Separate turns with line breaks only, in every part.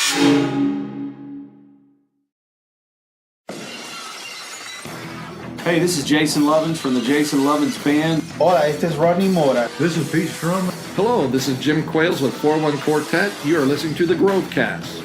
Hey, this is Jason Lovins from the Jason Lovins Band.
Hola, este es Rodney Mora.
This is Pete Strum.
Hello, this is Jim Quales with 4One Quartet. You are listening to the Grovecast.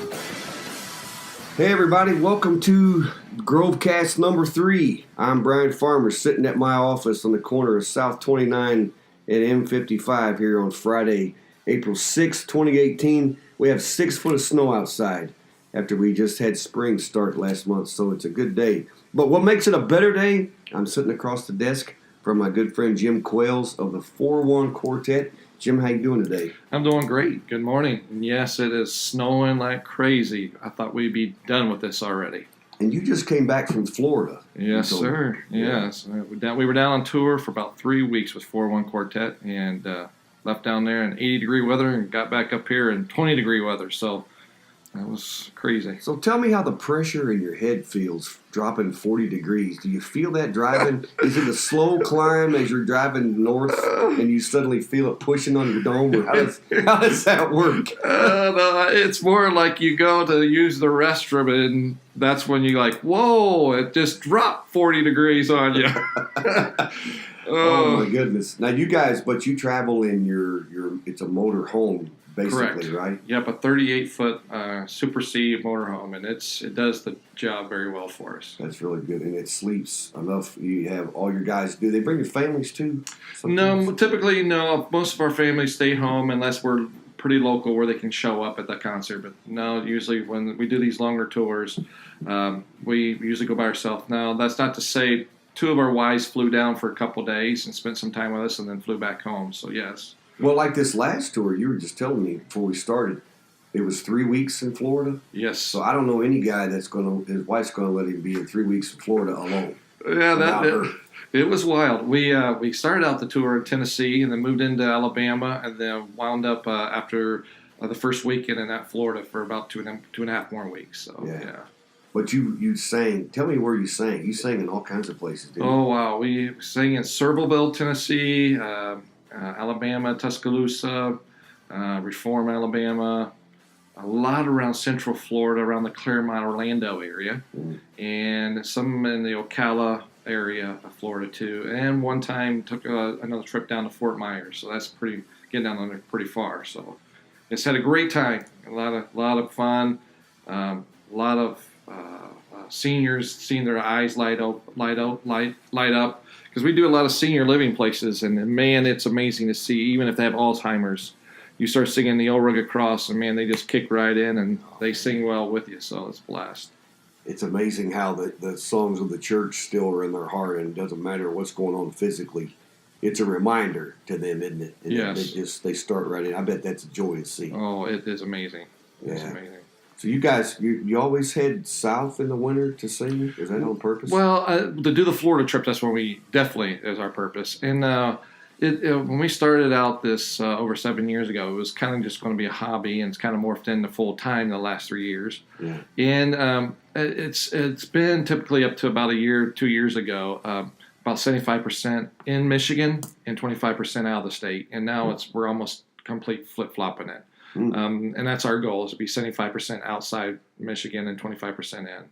Hey everybody, welcome to Grovecast number 3. I'm Brian Farmer, sitting at my office on the corner of South 29 and M55 here on Friday, April 6, 2018. We have 6 foot of snow outside after we just had spring start last month, so it's a good day. But what makes it a better day, I'm sitting across the desk from my good friend Jim Quales of the 4One Quartet. Jim, how you doing today?
I'm doing great. Good morning. And yes, it is snowing like crazy. I thought we'd be done with this already.
And you just came back from Florida.
Yes, sir. Yes. We were down on tour for about 3 weeks with 4One Quartet and left down there in 80-degree weather and got back up here in 20-degree weather. So that was crazy.
So tell me how the pressure in your head feels dropping 40 degrees. Do you feel that driving? Is it a slow climb as you're driving north and you suddenly feel it pushing on your dome? Or how does that work?
No, it's more like you go to use the restroom and that's when you're like, whoa, it just dropped 40 degrees on you.
Oh my goodness. Now you guys, but you travel in your it's a motor home. Basically,
correct.
Right?
Yep, a 38-foot Super C motorhome, and it does the job very well for us.
That's really good, and it sleeps enough. You have all your guys. Do they bring your families too?
No, typically no. Most of our families stay home unless we're pretty local where they can show up at the concert. But no, usually when we do these longer tours, we usually go by ourselves. Now, that's not to say 2 of our wives flew down for a couple days and spent some time with us, and then flew back home. So yes.
Well, like this last tour, you were just telling me before we started, it was 3 weeks in Florida.
Yes.
So I don't know any guy his wife's gonna let him be in 3 weeks in Florida alone.
Yeah, it was wild. We started out the tour in Tennessee and then moved into Alabama and then wound up after the first weekend in Florida for about two and a half more weeks. So yeah.
But you sang. Tell me where you sang. You sang in all kinds of places, didn't you?
Oh wow, we sang in Circleville, Tennessee. Alabama, Tuscaloosa, Reform, Alabama, a lot around Central Florida, around the Claremont, Orlando area, and some in the Ocala area of Florida too. And one time took another trip down to Fort Myers, so that's getting down there pretty far. So it's had a great time, a lot of fun, a lot of seniors seeing their eyes light up. Because we do a lot of senior living places, and man, it's amazing to see, even if they have Alzheimer's, you start singing the Old Rugged Cross, and man, they just kick right in, and they sing well with you, so it's a blast. It's
amazing how the songs of the church still are in their heart, and it doesn't matter what's going on physically. It's a reminder to them, isn't it? And
yes.
They start right in. I bet that's a joy to see.
Oh, it is amazing. It's amazing.
So you guys, you always head south in the winter to sing? Is that on purpose?
Well, to do the Florida trip, that's when we definitely is our purpose. And when we started out this over 7 years ago, it was kind of just going to be a hobby, and it's kind of morphed into full time the last 3 years.
Yeah.
And it's been typically up to about 2 years ago, about 75% in Michigan and 25% out of the state. And now we're almost complete flip flopping it. And that's our goal, is to be 75% outside Michigan and 25% in.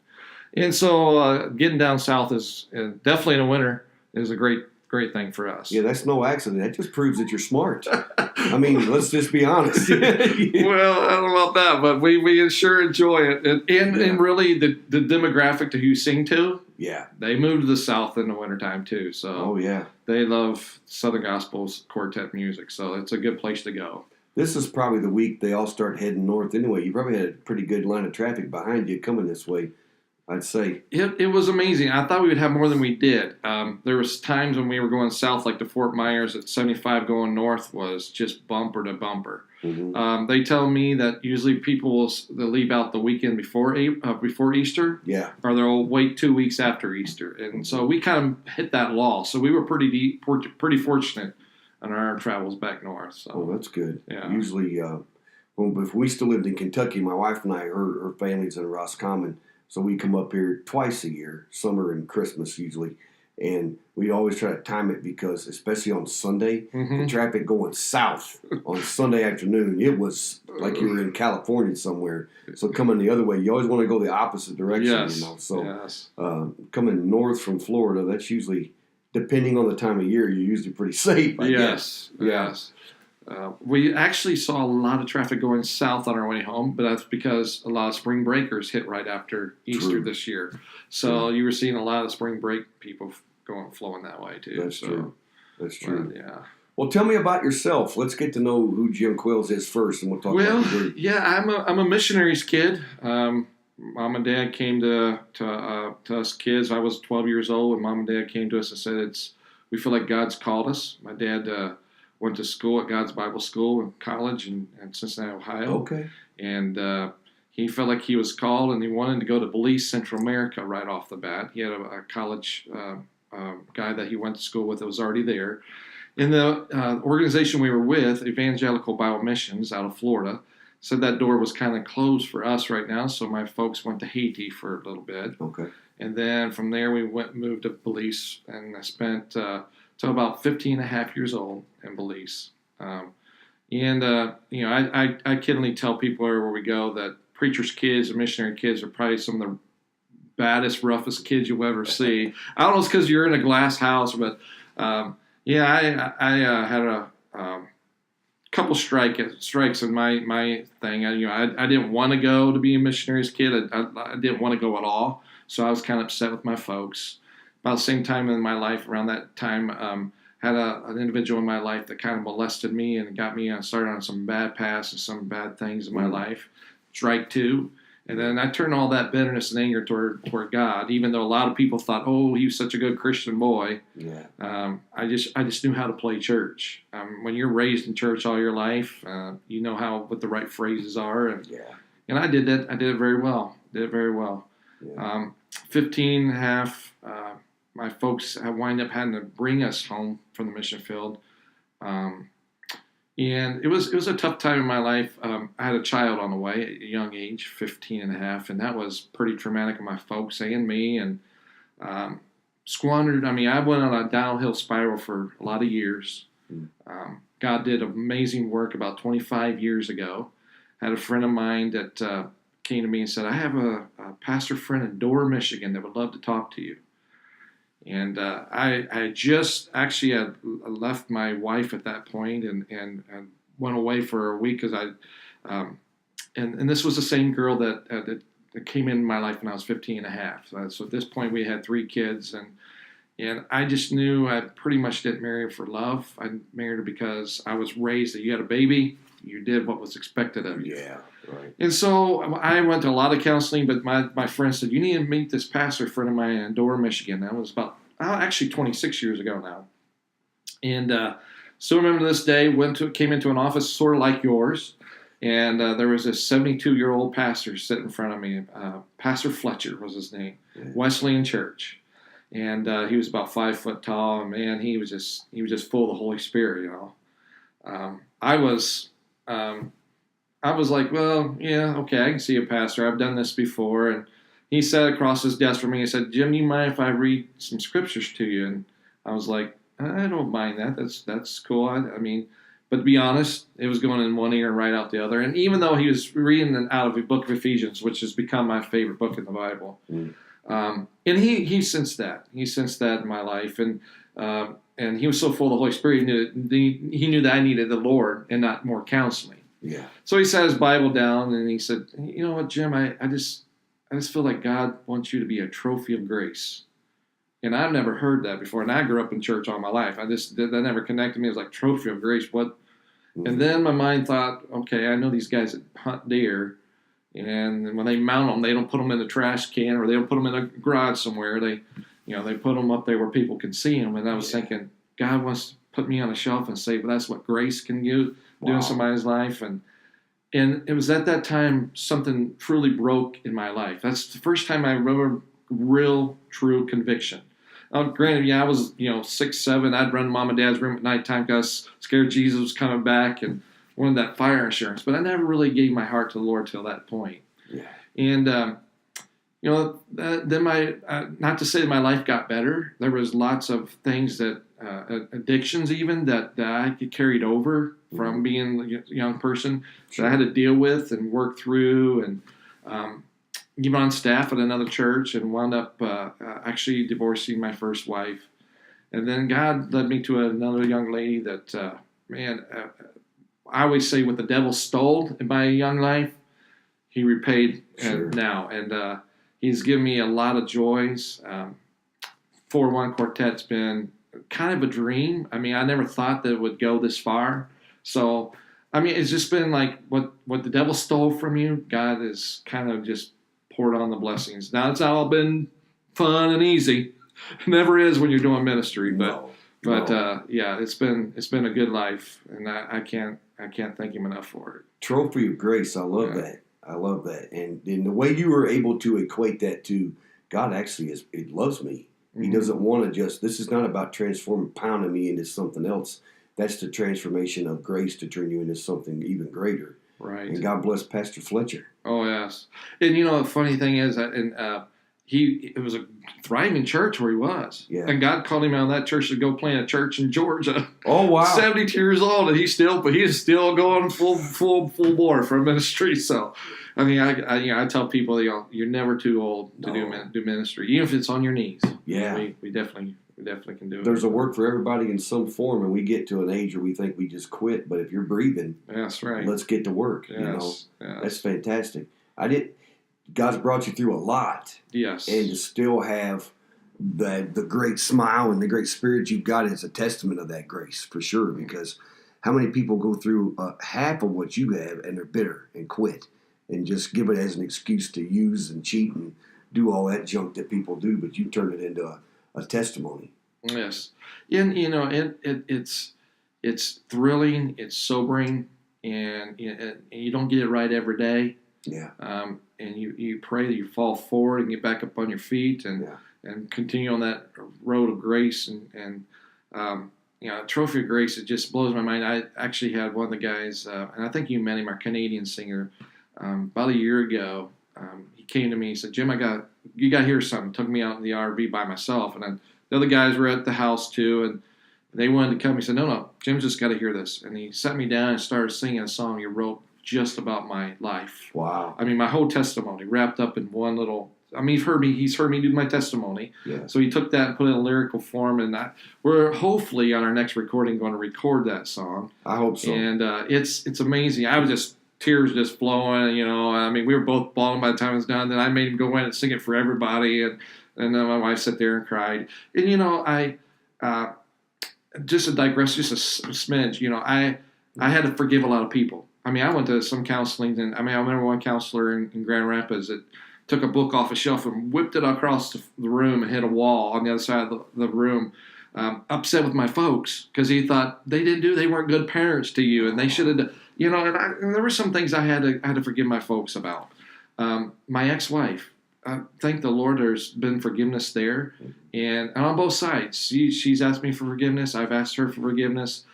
And so getting down south is definitely in the winter is a great thing for us.
Yeah, that's no accident. That just proves that you're smart. I mean, let's just be honest.
Well, I don't know about that, but we sure enjoy it. And really the demographic to who you sing to,
yeah,
they move to the south in the wintertime too. So they love Southern Gospels quartet music. So it's a good place to go.
This is probably the week they all start heading north anyway. You probably had a pretty good line of traffic behind you coming this way, I'd say.
It was amazing. I thought we would have more than we did. There was times when we were going south, like to Fort Myers at 75 going north was just bumper to bumper.
Mm-hmm.
They tell me that usually people they'll leave out the weekend before Easter.
Yeah.
Or they'll wait 2 weeks after Easter. And so we kind of hit that lull. So we were pretty fortunate on our travels back north. So.
Oh, that's good.
Yeah.
Usually, if we still lived in Kentucky, my wife and I, her family's in Roscommon, so we come up here twice a year, summer and Christmas usually. and we always try to time it because, especially on Sunday, the traffic going south on Sunday afternoon, it was like you were in California somewhere. So coming the other way, you always want to go the opposite direction,
Yes.
you know. So coming north from Florida, that's usually, depending on the time of year, you're usually pretty safe, I guess.
Yes. We actually saw a lot of traffic going south on our way home, but that's because a lot of spring breakers hit right after Easter this year. So you were seeing a lot of spring break people flowing that way too.
That's true. That's true.
But, yeah.
Well, tell me about yourself. Let's get to know who Jim Quales is first, and we'll talk about the group.
Yeah, I'm a missionary's kid. Mom and Dad came to us kids. I was 12 years old when Mom and Dad came to us and said, we feel like God's called us. My dad went to school at God's Bible School and college in Cincinnati, Ohio.
Okay.
And he felt like he was called, and he wanted to go to Belize, Central America right off the bat. He had a college guy that he went to school with that was already there. In the organization we were with, Evangelical Bible Missions out of Florida, said that door was kind of closed for us right now, so my folks went to Haiti for a little bit.
Okay.
And then from there we moved to Belize, and I spent till about 15 and a half years old in Belize. I kiddingly tell people wherever we go that preachers' kids and missionary kids are probably some of the baddest, roughest kids you'll ever see. I don't know if it's because you're in a glass house, but I had a couple strikes in my thing. I didn't want to go to be a missionary's kid. I didn't want to go at all, so I was kind of upset with my folks. About the same time in my life, around that time, had an individual in my life that kind of molested me and got me started on some bad paths and some bad things in my life. Strike two. And then I turned all that bitterness and anger toward God, even though a lot of people thought, oh, he was such a good Christian boy.
Yeah.
I just knew how to play church. When you're raised in church all your life, you know what the right phrases are. And I did that. I did it very well. Yeah. 15 and a half, my folks wind up having to bring us home from the mission field. And it was a tough time in my life. I had a child on the way at a young age, 15 and a half, and that was pretty traumatic on my folks and me, and squandered. I went on a downhill spiral for a lot of years. God did amazing work about 25 years ago. Had a friend of mine that came to me and said, I have a pastor friend in Dorr, Michigan that would love to talk to you. And I just actually had left my wife at that point and went away for a week because and this was the same girl that came in my life when I was 15 and a half. So at this point we had 3 kids, and I just knew I pretty much didn't marry her for love. I married her because I was raised that you had a baby, you did what was expected of you.
Yeah, right.
And so I went to a lot of counseling, but my friend said, you need to meet this pastor friend of mine in Dorr, Michigan. That was about actually 26 years ago now. And still remember this day, came into an office sort of like yours, and there was this 72-year-old pastor sitting in front of me. Pastor Fletcher was his name, Wesleyan Church. And he was about 5 foot tall, and man, he was just full of the Holy Spirit, you know. I was like, well, yeah, okay, I can see a pastor. I've done this before. And he sat across his desk from me and said, Jim, do you mind if I read some scriptures to you? And I was like, I don't mind that. That's cool. But to be honest, it was going in one ear and right out the other. And even though he was reading out of the book of Ephesians, which has become my favorite book in the Bible, and he sensed that. He sensed that in my life. And he was so full of the Holy Spirit, he knew that I needed the Lord and not more counseling.
Yeah.
So he sat his Bible down and he said, you know what, Jim, I just feel like God wants you to be a trophy of grace. And I've never heard that before. And I grew up in church all my life. That never connected me. It was like trophy of grace. What? Mm-hmm. And then my mind thought, okay, I know these guys that hunt deer. And when they mount them, they don't put them in the trash can or they don't put them in a garage somewhere. They put them up there where people can see them. And I was thinking, God wants to put me on a shelf and say, well, that's what grace can do in somebody's life. And it was at that time something truly broke in my life. That's the first time I remember real, true conviction. Granted, I was 6, 7. I'd run to mom and dad's room at nighttime because I was scared Jesus was coming back and wanted that fire insurance. But I never really gave my heart to the Lord till that point.
Yeah.
And then my not to say my life got better. There was lots of things that addictions even that I carried over from being a young person that I had to deal with and work through, and even on staff at another church, and wound up actually divorcing my first wife. And then God led me to another young lady that, I always say what the devil stole in my young life, he repaid now. And he's given me a lot of joys. 4One Quartet's been kind of a dream. I mean, I never thought that it would go this far. So, I mean, it's just been like what the devil stole from you, God has kind of just poured on the blessings. Now, it's all been fun and easy. It never is when you're doing ministry, but it's been a good life, and I can't thank him enough for it.
Trophy of grace, I love that. I love that, and the way you were able to equate that to God actually it loves me. He doesn't want to this is not about pounding me into something else. That's the transformation of grace to turn you into something even greater.
Right.
And God bless Pastor Fletcher.
Oh yes, and the funny thing is that it was a thriving church where he was.
Yeah.
And God called him out of that church to go plant a church in Georgia.
Oh, wow.
72 years old, and he's still going full bore for ministry. So, I mean, I tell people, you're never too old to do ministry, even if it's on your knees.
Yeah.
We definitely can do it.
There's a work for everybody in some form, and we get to an age where we think we just quit. But if you're breathing,
that's right.
Let's get to work.
Yes.
That's fantastic. God's brought you through a lot.
Yes.
And to still have the great smile and the great spirit you've got is a testament of that grace, for sure. Because how many people go through half of what you have and they're bitter and quit and just give it as an excuse to use and cheat and do all that junk that people do, but you turn it into a testimony.
Yes. And, it's thrilling, it's sobering, and you don't get it right every day.
Yeah.
And you pray that you fall forward and get back up on your feet and continue on that road of grace and Trophy of Grace. It just blows my mind. I actually had one of the guys, and I think you met him, our Canadian singer, about a year ago. He came to me. He said, "Jim, you got to hear something." Took me out in the RV by myself, and the other guys were at the house too, and they wanted to come. He said, "No, Jim's just got to hear this." And he sat me down and started singing a song he wrote just about my life.
Wow.
I mean, my whole testimony wrapped up in one little. I mean, he's heard me do my testimony.
Yeah.
So he took that and put it in a lyrical form, and we're hopefully on our next recording going to record that song.
I hope so.
And it's amazing. I was just tears just flowing. I mean, we were both bawling by the time it was done. Then I made him go in and sing it for everybody, and then my wife sat there and cried. And I just to digress, just a smidge. I had to forgive a lot of people. I mean, I went to some counseling, and I remember one counselor in Grand Rapids that took a book off a shelf and whipped it across the room and hit a wall on the other side of the room, upset with my folks because he thought they weren't good parents to you, and they should have, and there were some things I had to forgive my folks about. My ex-wife, thank the Lord, there's been forgiveness there, and on both sides. She's asked me for forgiveness. I've asked her for forgiveness.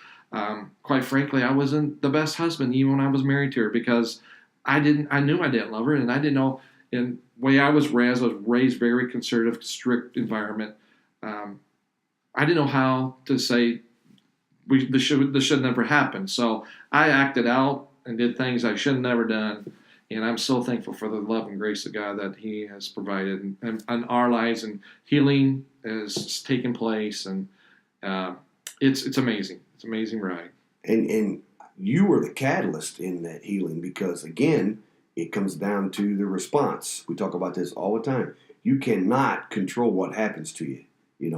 Quite frankly, I wasn't the best husband even when I was married to her because I knew I didn't love her, and I didn't know. In the way I was raised very conservative, strict environment. I didn't know how to say this should never happen. So I acted out and did things I should have never done. And I'm so thankful for the love and grace of God that He has provided in our lives, and healing has taken place, and it's amazing. It's an amazing ride.
And you were the catalyst in that healing because, again, it comes down to the response. We talk about this all the time. You cannot control what happens to you,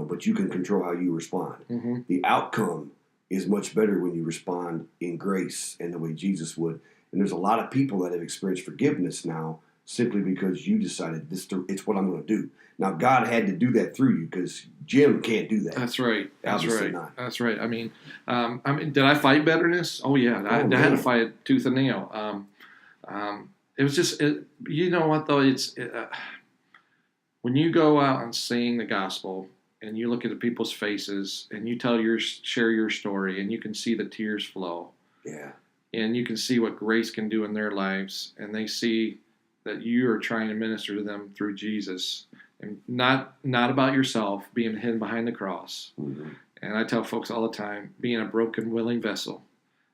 but you can control how you respond.
Mm-hmm.
The outcome is much better when you respond in grace and the way Jesus would. And there's a lot of people that have experienced forgiveness now simply because you decided it's what I'm going to do. Now, God had to do that through you because Jim can't do that.
That's right.
Obviously not.
That's right. I mean, did I fight bitterness? Oh, yeah. I had to fight it tooth and nail. It was just, you know what, though? When you go out and sing the gospel and you look at the people's faces and you share your story and you can see the tears flow.
Yeah.
And you can see what grace can do in their lives. And they see that you are trying to minister to them through Jesus, and not about yourself being hidden behind the cross.
Mm-hmm.
And I tell folks all the time, being a broken, willing vessel.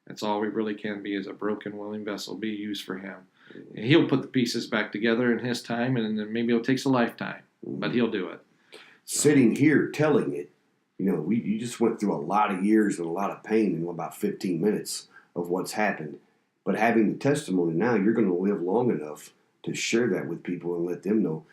That's all we really can be, is a broken, willing vessel, be used for him. And he'll put the pieces back together in his time, and then maybe it takes a lifetime, but he'll do it.
Sitting here telling it, you just went through a lot of years and a lot of pain in about 15 minutes of what's happened. But having the testimony now, you're going to live long enough to share that with people and let them know.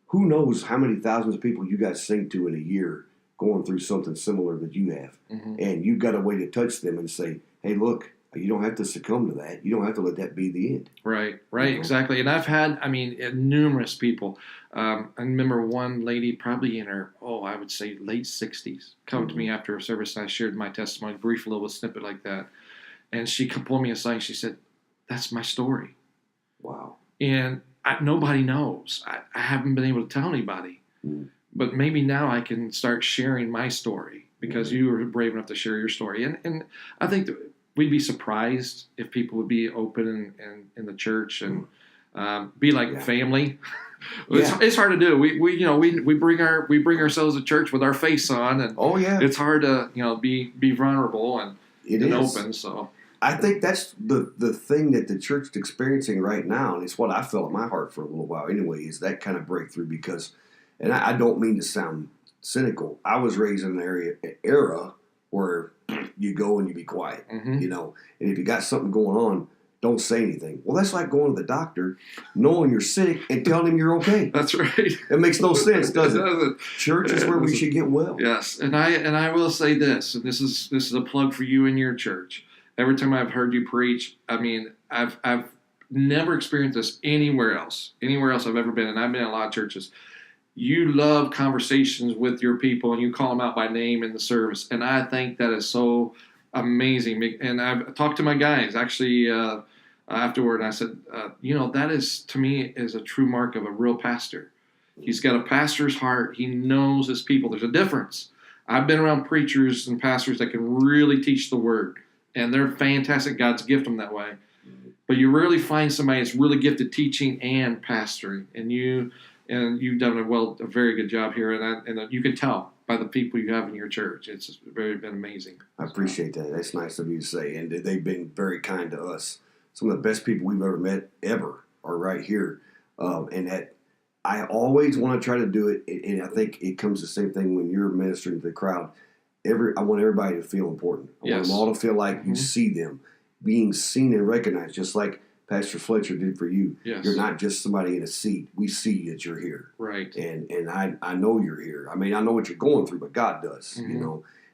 Who knows how many thousands of people you guys sing to in a year going through something similar that you have. Mm-hmm. And you've got a way to touch them and say, hey, look, you don't have to succumb to that. You don't have to let that be the end.
Right, exactly. And I've had, numerous people. I remember one lady probably in her, I would say late 60s, come to me after a service, and I shared my testimony, brief little snippet like that. And she pulled me aside and she said, that's my story.
Wow.
And nobody knows. I haven't been able to tell anybody. Mm. But maybe now I can start sharing my story because you were brave enough to share your story. And I think that we'd be surprised if people would be open and in the church and be like family. It's hard to do. We bring ourselves to church with our face on, and it's hard to be vulnerable and open. So
I think that's the thing that the church is experiencing right now, and it's what I felt in my heart for a little while anyway, is that kind of breakthrough because, and I don't mean to sound cynical, I was raised in an era where you go and you be quiet, and if you got something going on, don't say anything. Well, that's like going to the doctor, knowing you're sick, and telling him you're okay.
That's right.
It makes no sense, does it? Church is where we should get well.
Yes, and I will say this, and this is a plug for you and your church. Every time I've heard you preach, I've never experienced this anywhere else I've ever been, and I've been in a lot of churches. You love conversations with your people, and you call them out by name in the service, and I think that is so amazing. And I've talked to my guys actually afterward, and I said, that is, to me, is a true mark of a real pastor. He's got a pastor's heart. He knows his people. There's a difference. I've been around preachers and pastors that can really teach the word, and they're fantastic. God's gifted them that way. But you rarely find somebody that's really gifted teaching and pastoring, and you've done a very good job here, and you can tell by the people you have in your church. It's been amazing.
I appreciate that. That's nice of you to say, and they've been very kind to us. Some of the best people we've ever met ever are right here, and that I always want to try to do it, and I think it comes the same thing when you're ministering to the crowd. I want everybody to feel important. I want them all to feel like you see them being seen and recognized, just like Pastor Fletcher did for you.
Yes.
You're not just somebody in a seat. We see that you're here.
Right.
And I know you're here. I know what you're going through, but God does.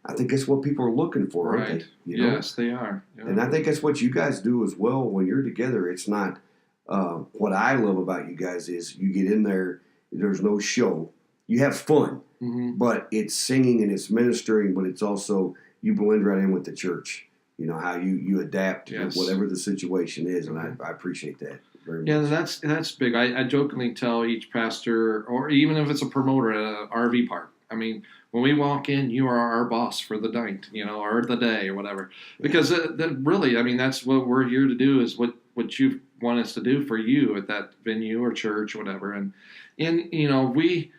I think that's what people are looking for, aren't they?
Yes, they are. Yeah.
And I think that's what you guys do as well when you're together. It's not what I love about you guys is you get in there, there's no show. You have fun, but it's singing and it's ministering, but it's also you blend right in with the church. How you adapt to whatever the situation is, and I appreciate that very much.
Yeah, that's big. I jokingly tell each pastor, or even if it's a promoter at an RV park, when we walk in, you are our boss for the night, or the day, or whatever. Because really, that's what we're here to do, is what you want us to do for you at that venue or church or whatever. And we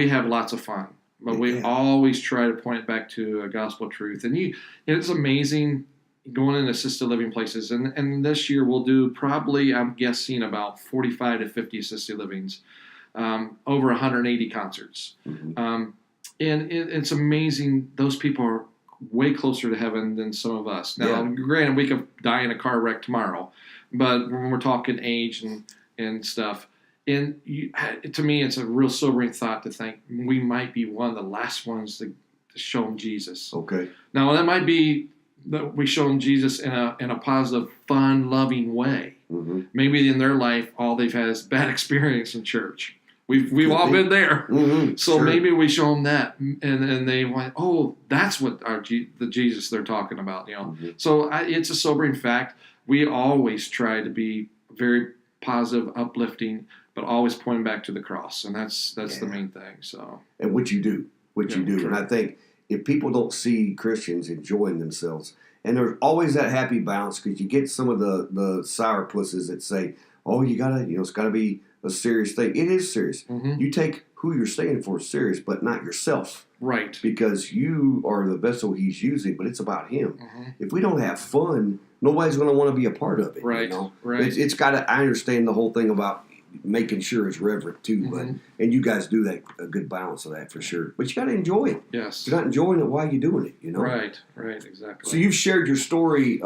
have lots of fun, but we always try to point back to a gospel truth. And it's amazing going into assisted living places. And this year we'll do probably, I'm guessing, about 45 to 50 assisted livings, over 180 concerts. And it's amazing. Those people are way closer to heaven than some of us. Now, granted, we could die in a car wreck tomorrow, but when we're talking age and stuff, and to me, it's a real sobering thought to think we might be one of the last ones to show them Jesus.
Okay.
Now, that might be that we show them Jesus in a positive, fun, loving way. Mm-hmm. Maybe in their life, all they've had is bad experience in church. We've all been there. Mm-hmm. So maybe we show them that, and they went, oh, that's what the Jesus they're talking about. Mm-hmm. So it's a sobering fact. We always try to be very positive, uplifting, but always pointing back to the cross, and that's the main thing. So, and
what you do, and I think if people don't see Christians enjoying themselves, and there's always that happy balance, because you get some of the sourpusses that say, oh, you gotta, it's gotta be a serious thing. It is serious.
Mm-hmm.
You take who you're singing for serious, but not yourself.
Right.
Because you are the vessel he's using, but it's about him.
Mm-hmm.
If we don't have fun, nobody's going to want to be a part of it.
Right. Right.
It's got to. I understand the whole thing about making sure it's reverent too,
Mm-hmm.
and you guys do that a good balance of that for sure. But you got to enjoy it.
Yes.
If you're not enjoying it, why are you doing it?
Right. Right. Exactly.
So you've shared your story,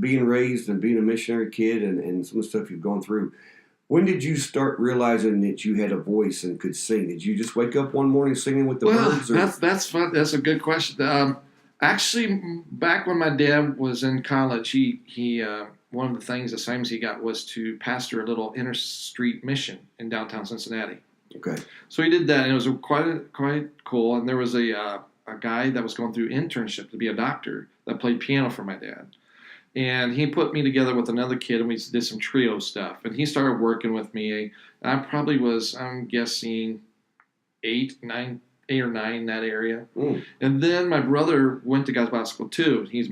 being raised and being a missionary kid, and some of the stuff you've gone through. When did you start realizing that you had a voice and could sing? Did you just wake up one morning singing with the birds? Or?
That's fun. That's a good question. Actually, back when my dad was in college, he one of the things, assignments he got was to pastor a little inner street mission in downtown Cincinnati.
Okay.
So he did that, and it was quite cool. And there was a guy that was going through internship to be a doctor that played piano for my dad. And he put me together with another kid, and we did some trio stuff. And he started working with me. I probably was, I'm guessing, 8 or 9 in that area.
Mm.
And then my brother went to gospel school too. He's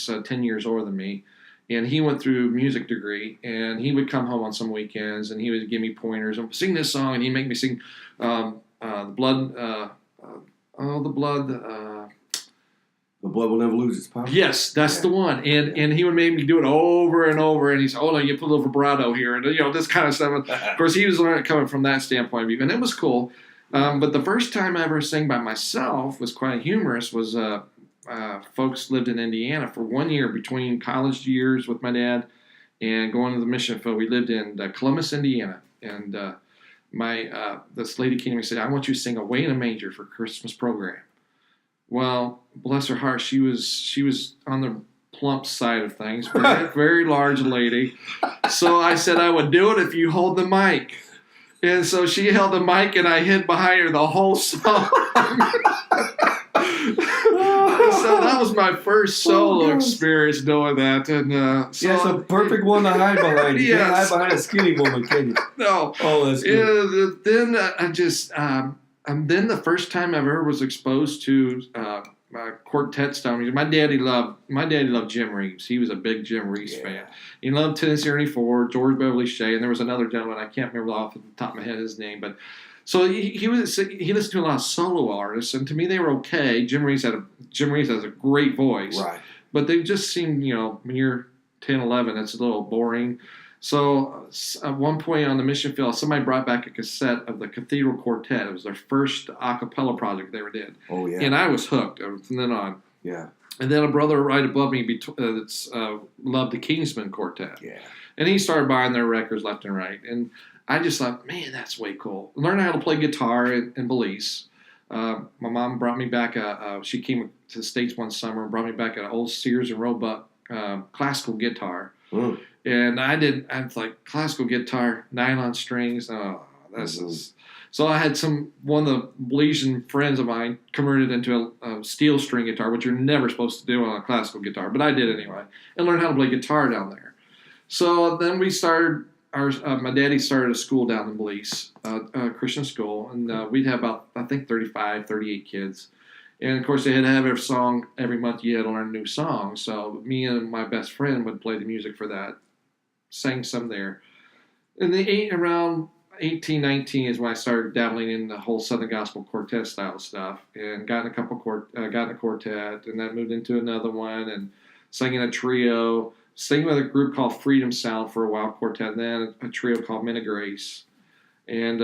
10 years older than me. And he went through music degree, and he would come home on some weekends, and he would give me pointers and sing this song, and he'd make me sing the blood.
The blood will never lose its power.
Yes, that's the one. And he would make me do it over and over, and he said, oh, no, you put a little vibrato here, and this kind of stuff. Of course, he was learning coming from that standpoint of view, and it was cool. But the first time I ever sang by myself was quite humorous. Was folks lived in Indiana for 1 year between college years with my dad and going to the mission field. We lived in Columbus, Indiana, and this lady came to me and said, I want you to sing Away in a Manger for Christmas program. Well, bless her heart, she was on the plump side of things, very, very large lady. So I said I would do it if you hold the mic. And so she held the mic, and I hid behind her the whole song. So that was my first solo experience doing that. And
so it's a perfect one to hide behind. You can't hide behind a skinny woman, can you?
No.
Oh, that's good.
Then then the first time I ever was exposed to quartet style music. My daddy loved Jim Reeves. He was a big Jim Reeves fan. He loved Tennessee Ernie Ford, George Beverly Shea, and there was another gentleman, I can't remember off the top of my head his name, but so he listened to a lot of solo artists, and to me they were okay. Jim Reeves has a great voice,
right?
But they just seemed, when you're 10, 11, it's a little boring. So at one point on the mission field, somebody brought back a cassette of the Cathedral Quartet. It was their first a cappella project they ever did. Oh, yeah. And I was hooked from then on.
Yeah.
And then a brother right above me that's loved the Kingsmen Quartet.
Yeah. And
he started buying their records left and right. And I just thought, man, that's way cool. Learned how to play guitar in Belize. My mom brought me back she came to the States one summer and brought me back an old Sears and Roebuck classical guitar. Mm. And I was like, classical guitar, nylon strings. Oh, this is. So I had one of the Belizean friends of mine converted into a steel string guitar, which you're never supposed to do on a classical guitar, but I did anyway, and learned how to play guitar down there. So then we started. My daddy started a school down in Belize, a Christian school, and we'd have about, I think, 35, 38 kids. And, of course, they had to have every song every month. You had to learn a new song. So me and my best friend would play the music for that, sang some there. And around 18, 19 is when I started dabbling in the whole Southern Gospel Quartet style stuff, and got in a quartet, and then moved into another one, and sang in a trio, sang with a group called Freedom Sound for a while, quartet, and then a trio called Men of Grace, and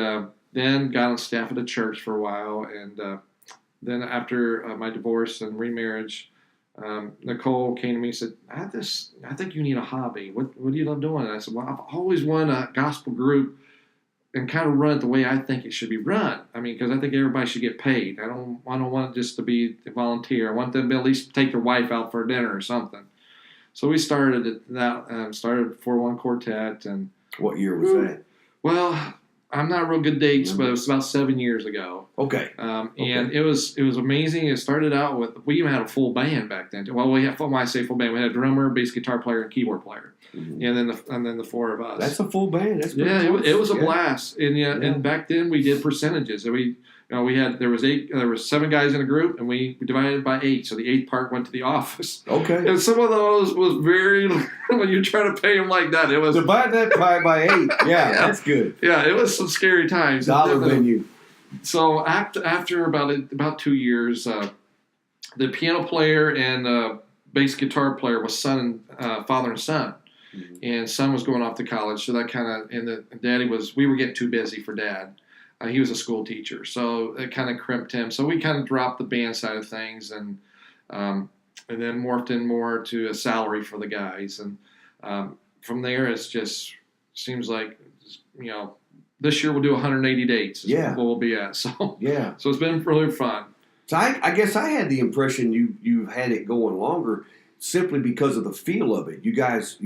then got on staff at a church for a while, and then after my divorce and remarriage, Nicole came to me and said, I think you need a hobby. What do you love doing? And I said, well, I've always run a gospel group and kind of run it the way I think it should be run. I mean, because I think everybody should get paid. I don't want it just to be a volunteer. I want them to at least take their wife out for dinner or something. So we started 4One Quartet. And
what year was that?
Well, I'm not real good dates, but it was about 7 years ago.
Okay.
And it was amazing. It started out with, we even had a full band back then. Well, when I say full band, we had a drummer, bass guitar player, and keyboard player, and then the four of us.
That's a full band. That's pretty
it was a
blast.
And and back then we did percentages. there was 7 guys in a group, and we divided by 8. So the 8th part went to the office.
Okay.
And some of those was very when you try to pay them like that, it was
Divide that pie by 8. Yeah, that's good.
Yeah, it was some scary times.
Dollar menu.
So after about 2 years, the piano player and bass guitar player was father and son. Mm-hmm. And son was going off to college, so that kind of, and we were getting too busy for dad. He was a school teacher, so it kind of crimped him. So we kind of dropped the band side of things, and then morphed in more to a salary for the guys. And from there, it's just seems like, this year we'll do 180 dates. What we'll be at. So
yeah,
so it's been really fun.
So I guess I had the impression you had it going longer simply because of the feel of it. You guys,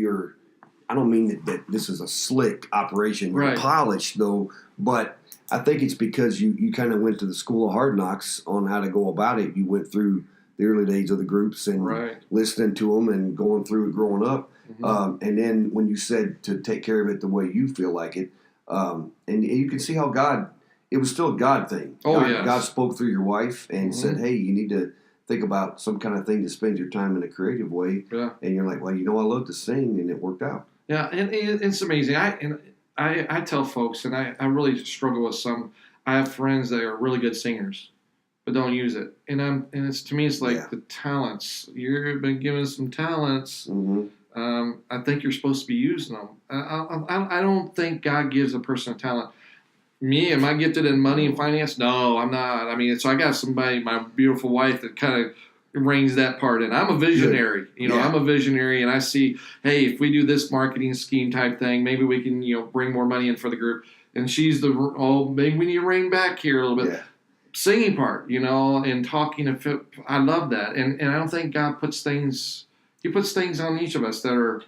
I don't mean that this is a slick operation, you're polished though, but I think it's because you kind of went to the school of hard knocks on how to go about it. You went through the early days of the groups and listening to them and going through it growing up. Mm-hmm. And then when you said to take care of it the way you feel like it, and you can see how it was still a God thing. God spoke through your wife and said, hey, you need to think about some kind of thing to spend your time in a creative way. Yeah. And you're like, well, I love to sing, and it worked out. Yeah, and
it's amazing. I tell folks, and I really struggle with some. I have friends that are really good singers, but don't use it. And it's to me, it's like the talents. You've been given some talents. Mm-hmm. I think you're supposed to be using them. I don't think God gives a person a talent. Me, am I gifted in money and finance? No, I'm not. I mean, so I got somebody, my beautiful wife, that kind of reins that part in. I'm a visionary. I'm a visionary, and I see, hey, if we do this marketing scheme type thing, maybe we can, bring more money in for the group. And she's maybe we need to rein back here a little bit. Yeah. Singing part, and talking. I love that, and I don't think God puts things. He puts things on each of us that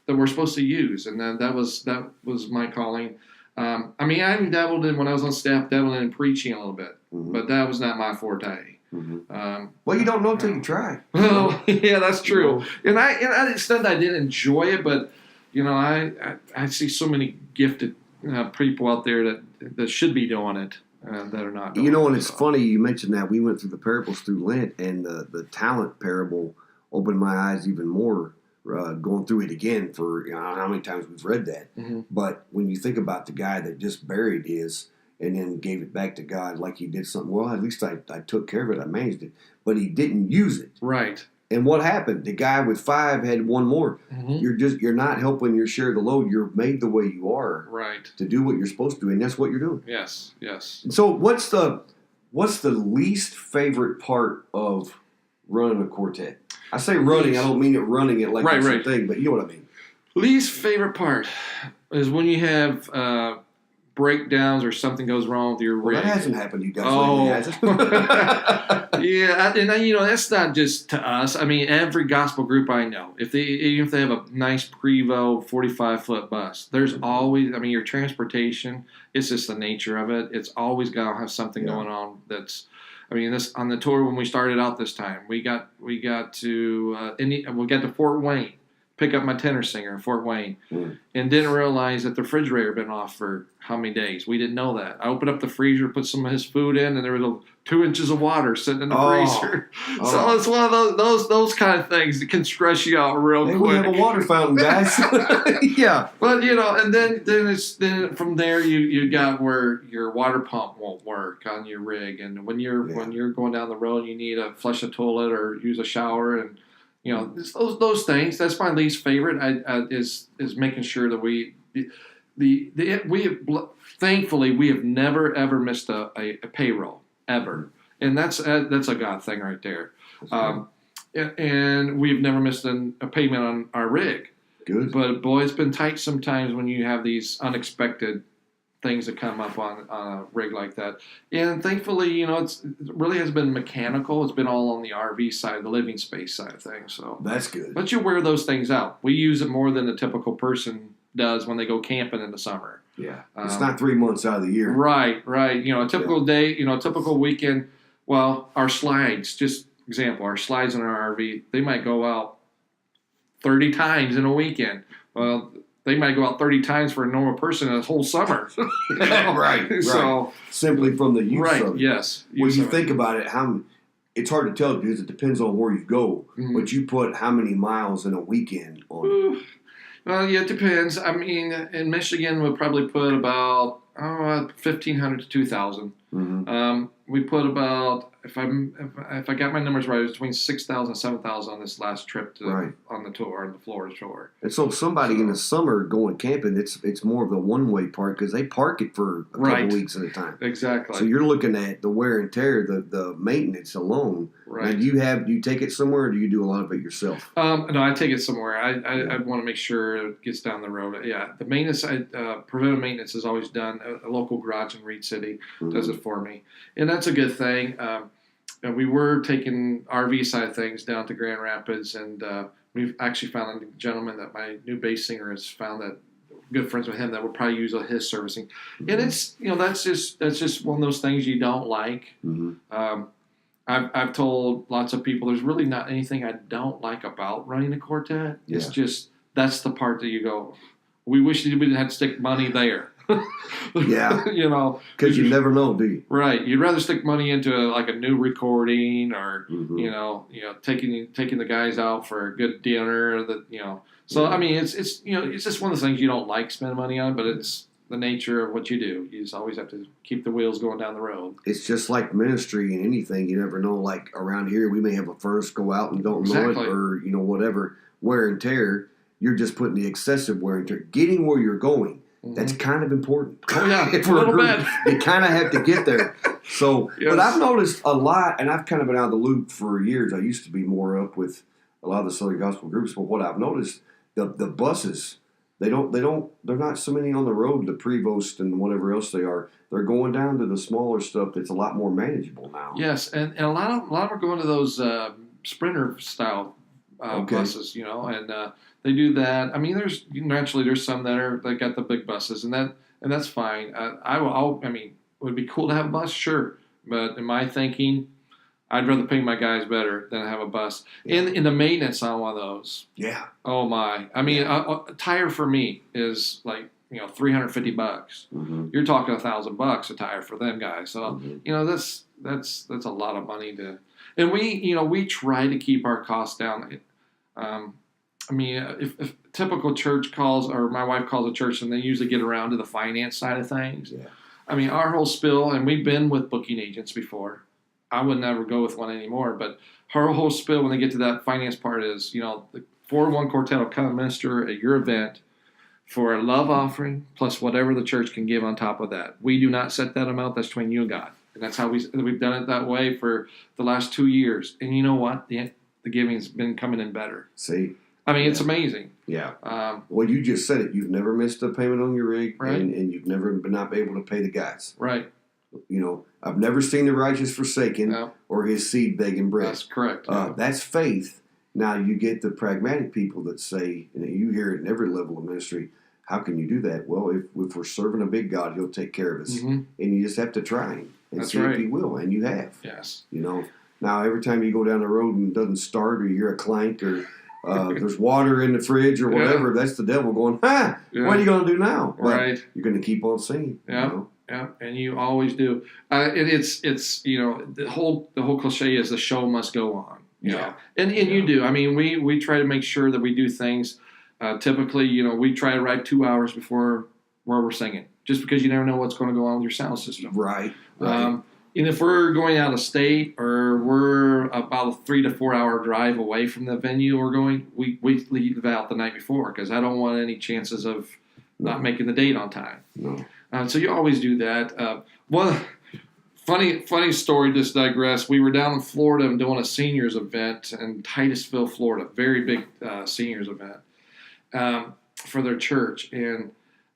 we're supposed to use, and that was my calling. I even dabbled in, when I was on staff, in preaching a little bit, but that was not my forte. Mm-hmm.
Well, you don't know until you try.
Well, yeah, that's true. And I said I didn't enjoy it, but I see so many gifted people out there that should be doing it that are not. Doing
and it's funny you mentioned that. We went through the parables through Lent, and the talent parable opened my eyes even more. Going through it again for I don't know how many times we've read that. Mm-hmm. But when you think about the guy that just buried his and then gave it back to God like he did something, well, at least I took care of it, I managed it. But he didn't use it.
Right.
And what happened? The guy with 5 had 1 more. Mm-hmm. You're not helping your share the load. You're made the way you are to do what you're supposed to, and that's what you're doing.
Yes.
And so what's the least favorite part of running a quartet? I say running, I don't mean it running it like it's a thing, but you know what I mean.
Least favorite part is when you have breakdowns or something goes wrong with your rig.
That hasn't happened to you guys lately, has it?
Yeah, and that's not just to us. I mean, every gospel group I know, even if they have a nice Prevost 45-foot bus, there's always, your transportation, it's just the nature of it. It's always got to have something going on that's, this on the tour when we started out this time, we got to Fort Wayne, pick up my tenor singer in Fort Wayne, and didn't realize that the refrigerator had been off for how many days. We didn't know that. I opened up the freezer, put some of his food in, and there was 2 inches of water sitting in the freezer. So it's one of those kind of things that can stress you out real quick.
We have a water fountain, guys. Yeah,
but and then from there you got where your water pump won't work on your rig, and when you're going down the road, you need to flush a toilet or use a shower, and those things. That's my least favorite. Is making sure that we have, thankfully we have never ever missed a payroll ever, and that's a God thing right there. And we've never missed a payment on our rig.
Good,
but boy, it's been tight sometimes when you have these unexpected things that come up on a rig like that. And thankfully, it really has been mechanical. It's been all on the RV side, the living space side of things. So
that's good.
But you wear those things out. We use it more than the typical person does when they go camping in the summer.
Yeah, it's not 3 months out of the year.
Right. A typical day, a typical weekend. Well, our slides, just example, our slides in our RV, they might go out 30 times in a weekend. Well, they might go out 30 times for a normal person in a whole summer.
Right.
So
simply from the use
right,
of it.
yes.
When
Use
you
of
think about it, it's hard to tell because it depends on where you go.
Mhm.
But you put how many miles in a weekend on?
Well, yeah, it depends. I mean, in Michigan, we'll probably put about 1,500 to 2,000.
Mm-hmm.
We put about, if I got my numbers right, it was between 6,000 and 7,000 on this last trip on the tour, on the Florida tour.
And so somebody in the summer going camping, it's more of the one-way part because they park it for a couple weeks at a time.
Exactly.
So you're looking at the wear and tear, the maintenance alone.
Right.
Now, do you take it somewhere, or do you do a lot of it yourself?
No, I take it somewhere. I want to make sure it gets down the road. Yeah, the maintenance, preventive maintenance is always done. A local garage in Reed City does it for me, and that's a good thing. And we were taking RV side of things down to Grand Rapids, and we've actually found a gentleman that my new bass singer has found that good friends with him that would probably use his servicing. Mm-hmm. And it's that's just one of those things you don't like. Mm-hmm. I've told lots of people there's really not anything I don't like about running a quartet. Yeah. It's just that's the part that you go, we wish we didn't have to stick money there.
Yeah,
because
you never know, do you?
Right, you'd rather stick money into a new recording or taking the guys out for a good dinner. So I mean it's just one of the things you don't like spending money on, but it's the nature of what you do. You just always have to keep the wheels going down the road.
It's just like ministry and anything. You never know. Like around here, we may have a furnace go out and don't know it, or whatever wear and tear. You're just putting the excessive wear and tear. Getting where you're going. Mm-hmm. That's kind of important.
Oh yeah, a little bit.
You kind of have to get there. So, yes. But I've noticed a lot, and I've kind of been out of the loop for years. I used to be more up with a lot of the Southern Gospel groups, but what I've noticed, the buses. They're not so many on the road, the Prevost and whatever else they are. They're going down to the smaller stuff that's a lot more manageable now.
Yes, and a lot of them are going to those Sprinter style buses, and they do that. I mean, there's some that got the big buses, and that's fine. I mean, would it be cool to have a bus? Sure, but in my thinking, I'd rather pay my guys better than have a bus. Yeah. In the maintenance on one of those. Yeah. Oh my! I mean, a tire for me is like $350. Mm-hmm. You're talking $1,000 a tire for them guys. So that's a lot of money to. And we try to keep our costs down. I mean, if typical church calls or my wife calls a church and they usually get around to the finance side of things. Yeah. I mean, our whole spiel, and we've been with booking agents before. I would never go with one anymore, but her whole spiel when they get to that finance part is, the 4One Quartet will come and minister at your event for a love offering plus whatever the church can give on top of that. We do not set that amount. That's between you and God. And that's how we've done it that way for the last 2 years. And you know what? The giving's been coming in better.
See?
I mean, it's amazing.
Yeah. Well, you just said it. You've never missed a payment on your rig,
right?
And you've never been not able to pay the guys.
Right.
I've never seen the righteous forsaken or his seed begging bread.
That's correct.
That's faith. Now you get the pragmatic people that say, you hear it in every level of ministry, how can you do that? Well, if we're serving a big God, he'll take care of us. Mm-hmm. And you just have to try him and see if he will. And you have.
Yes.
Now every time you go down the road and it doesn't start or you hear a clank or there's water in the fridge or whatever, that's the devil going, what are you going to do now?
Right.
You're going to keep on singing.
Yeah. Yeah, and you always do. It's the whole cliche is the show must go on. And you do. I mean, we try to make sure that we do things. Typically, we try to arrive 2 hours before where we're singing, just because you never know what's going to go on with your sound system.
Right.
And if we're going out of state or we're about a 3 to 4 hour drive away from the venue we're going, we leave out the night before because I don't want any chances of not making the date on time.
No.
So you always do that. One funny story, just digress. We were down in Florida and doing a seniors event in Titusville, Florida. Very big seniors event for their church. And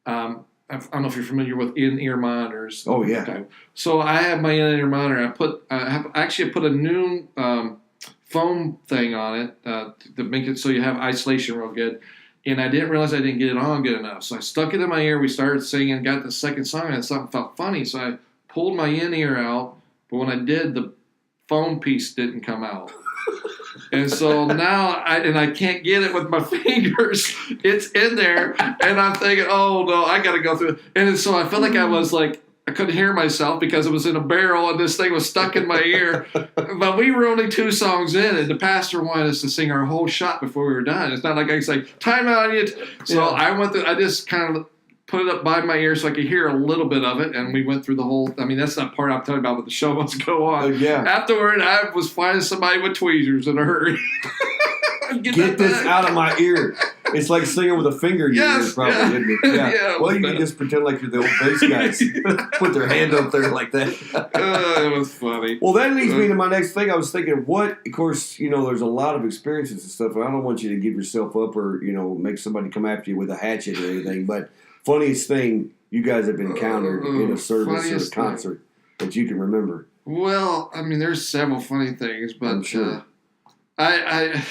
I don't know if you're familiar with in-ear monitors.
Oh, yeah.
Okay. So I have my in-ear monitor. I put a new foam thing on it to make it so you have isolation real good. And I didn't realize I didn't get it on good enough. So I stuck it in my ear. We started singing, got the second song, and something felt funny. So I pulled my in-ear out. But when I did, the foam piece didn't come out. And so now I can't get it with my fingers. It's in there, and I'm thinking, oh no, I got to go through it. And so I felt like I couldn't hear myself because it was in a barrel and this thing was stuck in my ear. But we were only 2 songs in, and the pastor wanted us to sing our whole shot before we were done. It's not like I could say, time out. So I just kind of put it up by my ear so I could hear a little bit of it, and we went through the whole. I mean, that's that part I'm talking about, but the show must go on.
Yeah.
Afterward, I was finding somebody with tweezers in a hurry.
Get this out of my ear. It's like singing with a finger in your ear, probably, isn't it? Yeah.
Yeah,
Well, you can just pretend like you're the old bass guys. Put their hand up there like that.
It was funny.
Well, that leads me to my next thing. I was thinking, of course, there's a lot of experiences and stuff, and I don't want you to give yourself up or, make somebody come after you with a hatchet or anything, but funniest thing you guys have encountered in a service or a concert that you can remember?
Well, I mean, there's several funny things, but
I'm sure.
I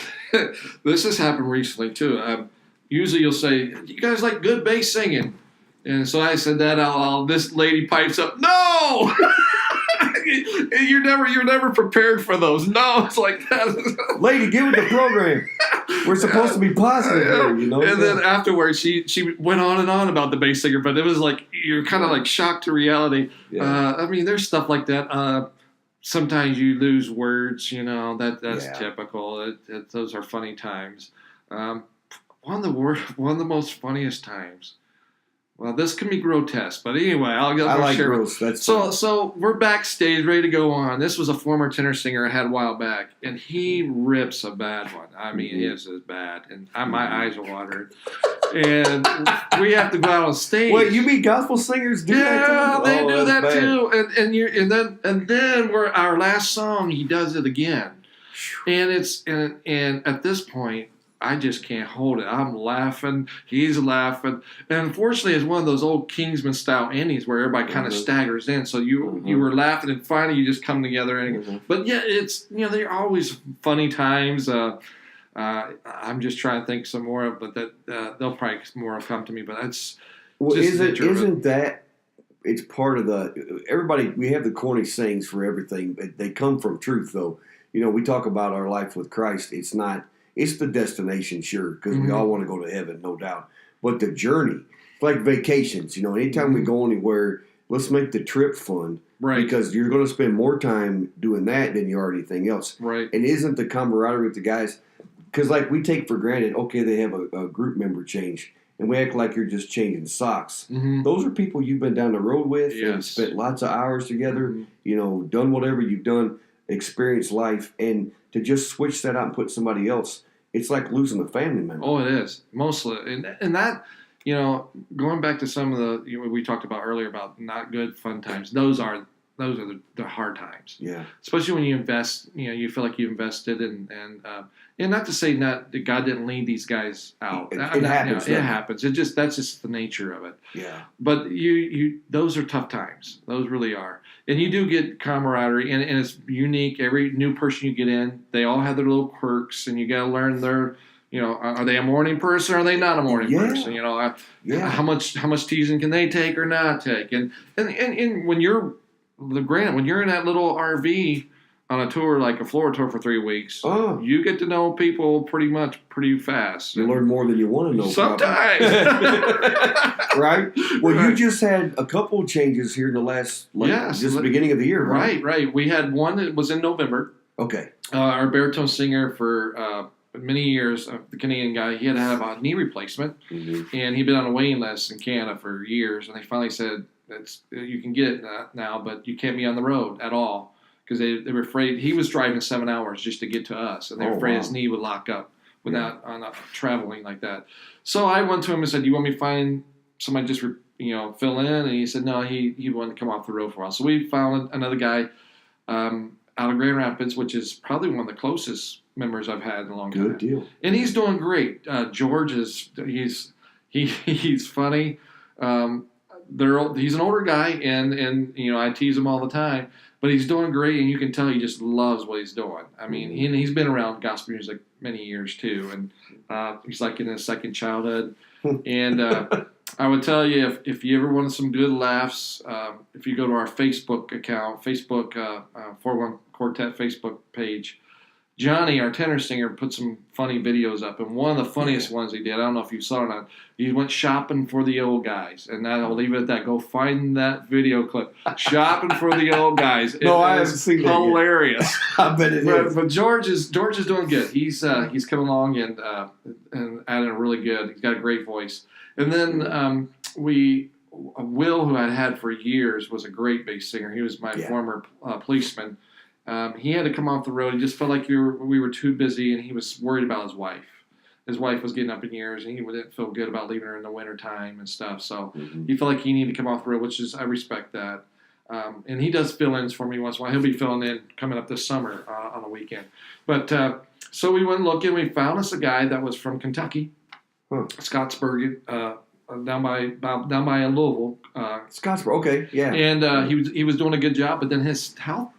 this has happened recently too. Usually you'll say, "You guys like good bass singing," and so I said that out loud. This lady pipes up, "No." You're never prepared for those. No, it's like that.
Lady, get with the program. We're supposed to be positive here,
And then afterwards, she went on and on about the bass singer, but it was like you're kind of like shocked to reality.
Yeah.
I mean, there's stuff like that. Sometimes you lose words. That's typical. Those are funny times. One of the most funniest times. Well, this can be grotesque, but anyway, I'll
like
share.
gross. That's
So we're backstage, ready to go on. This was a former tenor singer I had a while back, and he rips a bad one. I mean, it's as bad, and my eyes are watering. And we have to go out on stage.
Wait, you mean gospel singers do that too?
Yeah, they do that
bad.
too. And then we're our last song. He does it again, and and at this point, I just can't hold it. I'm laughing. He's laughing. And unfortunately, it's one of those old Kingsman style endings where everybody kind of staggers in. So you were laughing, and finally you just come together. But yeah, it's they're always funny times. I'm just trying to think some more of, but they'll probably more come to me. But that's
isn't that it's part of everybody. We have the corny sayings for everything, but they come from truth, though. We talk about our life with Christ. It's the destination, sure, because we all want to go to heaven, no doubt. But the journey, it's like vacations. Anytime we go anywhere, let's make the trip fun.
Right.
Because you're going to spend more time doing that than you are anything else.
Right.
And isn't the camaraderie with the guys, because like we take for granted, okay, they have a group member change, and we act like you're just changing socks. Those are people you've been down the road with and spent lots of hours together, done whatever you've done, experienced life, and to just switch that out and put somebody else, it's like losing a family member.
Oh, it is. Mostly. And that, going back to some of the, we talked about earlier about not good fun times, those are the hard times.
Yeah.
Especially when you invest, you feel like you invested and not to say that God didn't lead these guys out.
It happens.
It happens. That's just the nature of it.
Yeah.
But those are tough times. Those really are. And you do get camaraderie, and it's unique. Every new person you get in, they all have their little quirks, and you got to learn their, are they a morning person or are they not a morning person? How much teasing can they take or not take? And when you're when you're in that little RV on a tour like a Florida tour for 3 weeks, you get to know people pretty fast.
You learn more than you want to know.
Sometimes.
Right? Well, you just had a couple of changes here in the last, just the beginning of the year, right?
Right. We had one that was in November.
Okay.
Our baritone singer for many years, the Canadian guy, he had to have a knee replacement, and he'd been on a waiting list in Canada for years, and they finally said, you can get it now, but you can't be on the road at all. Because they were afraid he was driving 7 hours just to get to us, and they were afraid his knee would lock up without traveling like that. So I went to him and said, "Do you want me to find somebody just fill in?" And he said, "No, he wanted to come off the road for a while." So we found another guy out of Grand Rapids, which is probably one of the closest members I've had in a long time.
Good deal.
And he's doing great. George he's funny. He's an older guy, and I tease him all the time. But he's doing great, and you can tell he just loves what he's doing. I mean, he's been around gospel music many years, too. And he's like in his second childhood. And I would tell you, if you ever wanted some good laughs, if you go to our Facebook account, 4One Quartet Facebook page, Johnny, our tenor singer, put some funny videos up, and one of the funniest ones he did, I don't know if you saw it or not, he went shopping for the old guys, and I'll leave it at that. Go find that video clip. Shopping for the old guys.
No, I haven't seen that yet.
Hilarious.
I bet it is.
But George is doing good. He's coming along and adding a really good. He's got a great voice. And then Will, who I had for years, was a great bass singer. He was my former policeman. He had to come off the road. He just felt like we were too busy, and he was worried about his wife. His wife was getting up in years, and he didn't feel good about leaving her in the wintertime and stuff. So he felt like he needed to come off the road, which is, I respect that. And he does fill-ins for me once in a while. He'll be filling in coming up this summer on the weekend. But so we went looking. We found us a guy that was from Kentucky, Scottsburg, down by Louisville.
Scottsburg, okay, yeah.
And he was doing a good job, but then his health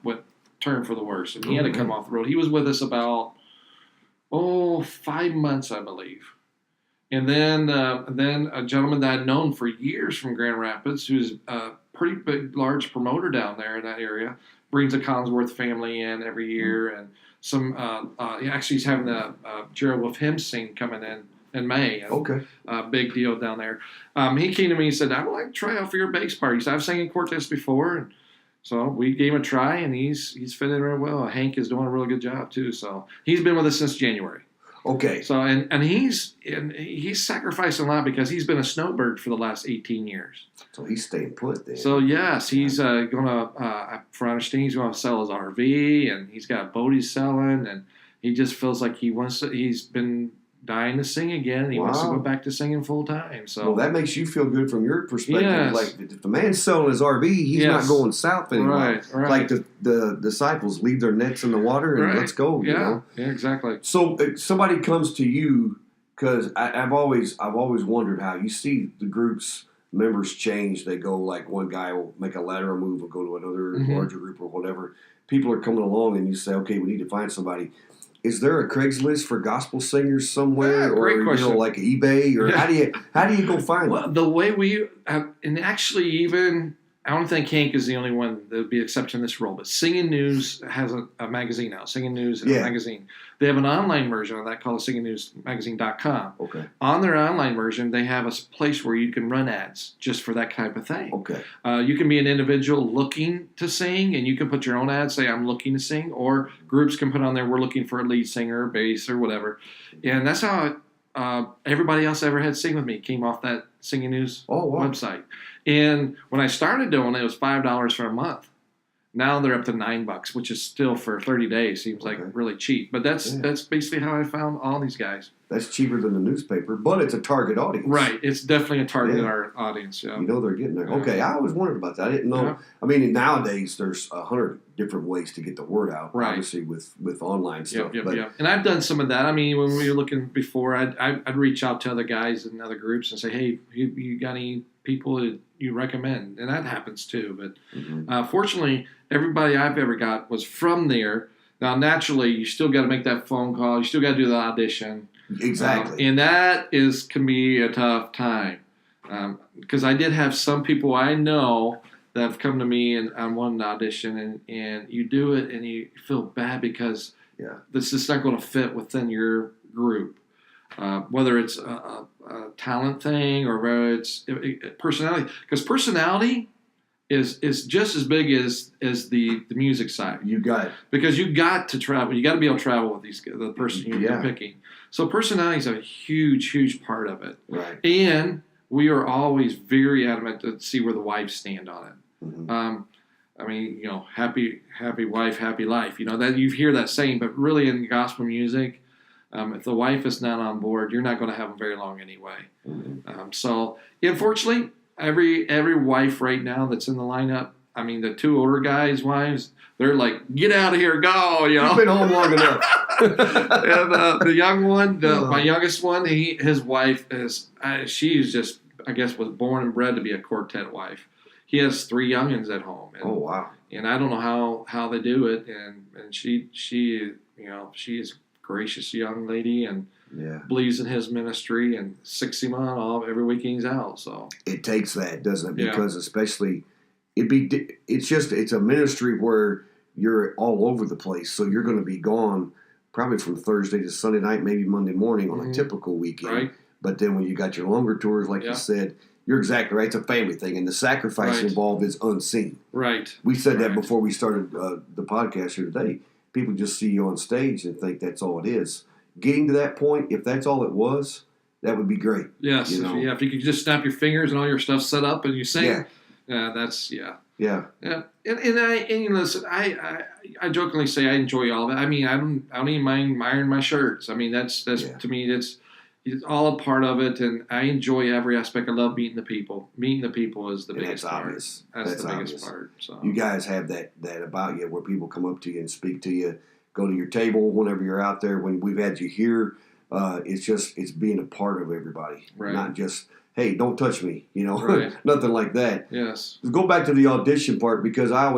turned for the worse, and he had to come off the road. He was with us about 5 months, I believe. And then a gentleman that I'd known for years from Grand Rapids, who's a pretty big, large promoter down there in that area, brings a Collinsworth family in every year, and some actually he's having the Gerald Wolf hymn sing coming in May.
Okay.
Big deal down there. He came to me and said, I would like to try out for your bass party. He said, I've sang in quartets before, and so we gave him a try, and he's fit in real well. Hank is doing a really good job too. So he's been with us since January.
Okay.
So and he's sacrificed a lot because he's been a snowbird for the last 18 years.
So he's staying put then.
So yes, he's gonna. For understanding, he's gonna sell his RV, and he's got a boat he's selling, and he just feels like he wants to. He's been dying to sing again, and he wants to go back to singing full time. So
that makes you feel good from your perspective.
Yes.
Like if the man's selling his RV, he's not going south anymore.
Right.
Like the disciples leave their nets in the water and let's go.
Yeah.
You know?
Yeah. Exactly.
So if somebody comes to you, because I've always wondered how you see the group's members change. They go like one guy will make a lateral move and go to another larger group or whatever. People are coming along, and you say, okay, we need to find somebody. Is there a Craigslist for gospel singers somewhere,
great
or
question.
like eBay, or how do you go find them?
The way we and actually even I don't think Hank is the only one that would be accepting this role, but Singing News has a magazine now. Singing News is a magazine. They have an online version of that called singingnewsmagazine.com.
Okay.
On their online version, they have a place where you can run ads just for that type of thing.
Okay.
You can be an individual looking to sing, and you can put your own ad, say, I'm looking to sing, or groups can put on there, we're looking for a lead singer, bass, or whatever. And that's how everybody else I ever had sing with me came off that Singing News website. And when I started doing it, it was $5 for a month. Now they're up to $9, which is still for 30 days seems like really cheap. But that's basically how I found all these guys.
That's cheaper than the newspaper, but it's a target audience.
Right. It's definitely a targeted audience. Yeah.
You know they're getting there.
Yeah.
Okay, I always wondered about that. I didn't know.
Yeah.
I mean, nowadays there's 100 different ways to get the word out,
right.
Obviously with online stuff.
Yep. And I've done some of that. I mean, when we were looking before, I'd reach out to other guys in other groups and say, hey, you got any people that you recommend? And that happens too. But fortunately, everybody I've ever got was from there. Now, naturally, you still got to make that phone call. You still got to do the audition.
Exactly.
And that can be a tough time. Because I did have some people I know that have come to me and I wanted an audition, and you do it and you feel bad because this is not going to fit within your group. Whether it's a talent thing or whether it's personality. Because personality is just as big as the music side.
You got it.
Because you got to travel. You got to be able to travel with the person you're picking. So personality is a huge, huge part of it.
Right.
And we are always very adamant to see where the wives stand on it.
Mm-hmm.
I mean, happy wife, happy life. That you hear that saying, but really in gospel music, if the wife is not on board, you're not going to have them very long anyway. Mm-hmm. So unfortunately, every wife right now that's in the lineup, I mean, the two older guys' wives, they're like, get out of here, go,
You've been home long enough.
And the young one, my youngest one, his wife she's just, I guess, was born and bred to be a quartet wife. He has 3 youngins at home. And,
wow. And
I don't know how they do it. And she is a gracious young lady and believes in his ministry and sicks him on every week he's out. So
it takes that, doesn't it? Because especially it's a ministry where you're all over the place, so you're going to be gone probably from Thursday to Sunday night, maybe Monday morning on a typical weekend.
Right.
But then when you got your longer tours, like you said, you're exactly right. It's a family thing, and the sacrifice involved is unseen.
Right.
We said that before we started the podcast here today. People just see you on stage and think that's all it is. Getting to that point, if that's all it was, that would be great.
Yes.
You know?
If you could just snap your fingers and all your stuff's set up and you sing.
Yeah.
Yeah. And listen, I jokingly say I enjoy all of it. I mean, I don't even mind ironing my shirts. I mean, that's to me, it's all a part of it, and I enjoy every aspect. I love meeting the people. Meeting the people is the biggest part.
Obvious.
That's the
obvious.
biggest part. So
you guys have that about you, where people come up to you and speak to you, go to your table whenever you're out there. When we've had you here, it's being a part of everybody, not just, hey, don't touch me, nothing like that.
Yes.
Let's go back to the audition part, because I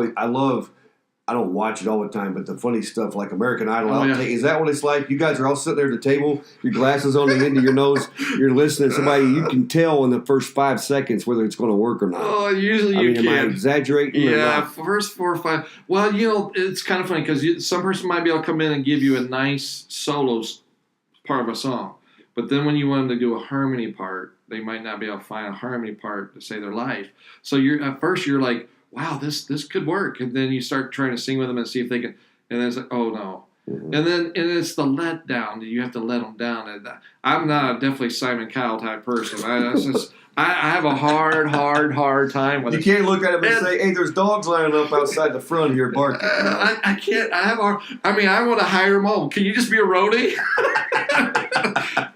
don't watch it all the time, but the funny stuff like American Idol, is that what it's like? You guys are all sitting there at the table, your glasses on the end of your nose, you're listening to somebody, you can tell in the first 5 seconds whether it's going to work or not.
Oh, usually you can.
Am I exaggerating?
Yeah, first 4 or 5. Well, it's kind of funny because some person might be able to come in and give you a nice solos part of a song, but then when you want them to do a harmony part, they might not be able to find a harmony part to save their life. So at first you're like, wow, this could work. And then you start trying to sing with them and see if they can. And then it's like, oh, no. Mm-hmm. And it's the let down. You have to let them down. And I'm not a definitely Simon Cowell type person. I have a hard time with it.
You can't look at them and say, hey, there's dogs lining up outside the front here barking.
I can't. I want to hire them all. Can you just be a roadie?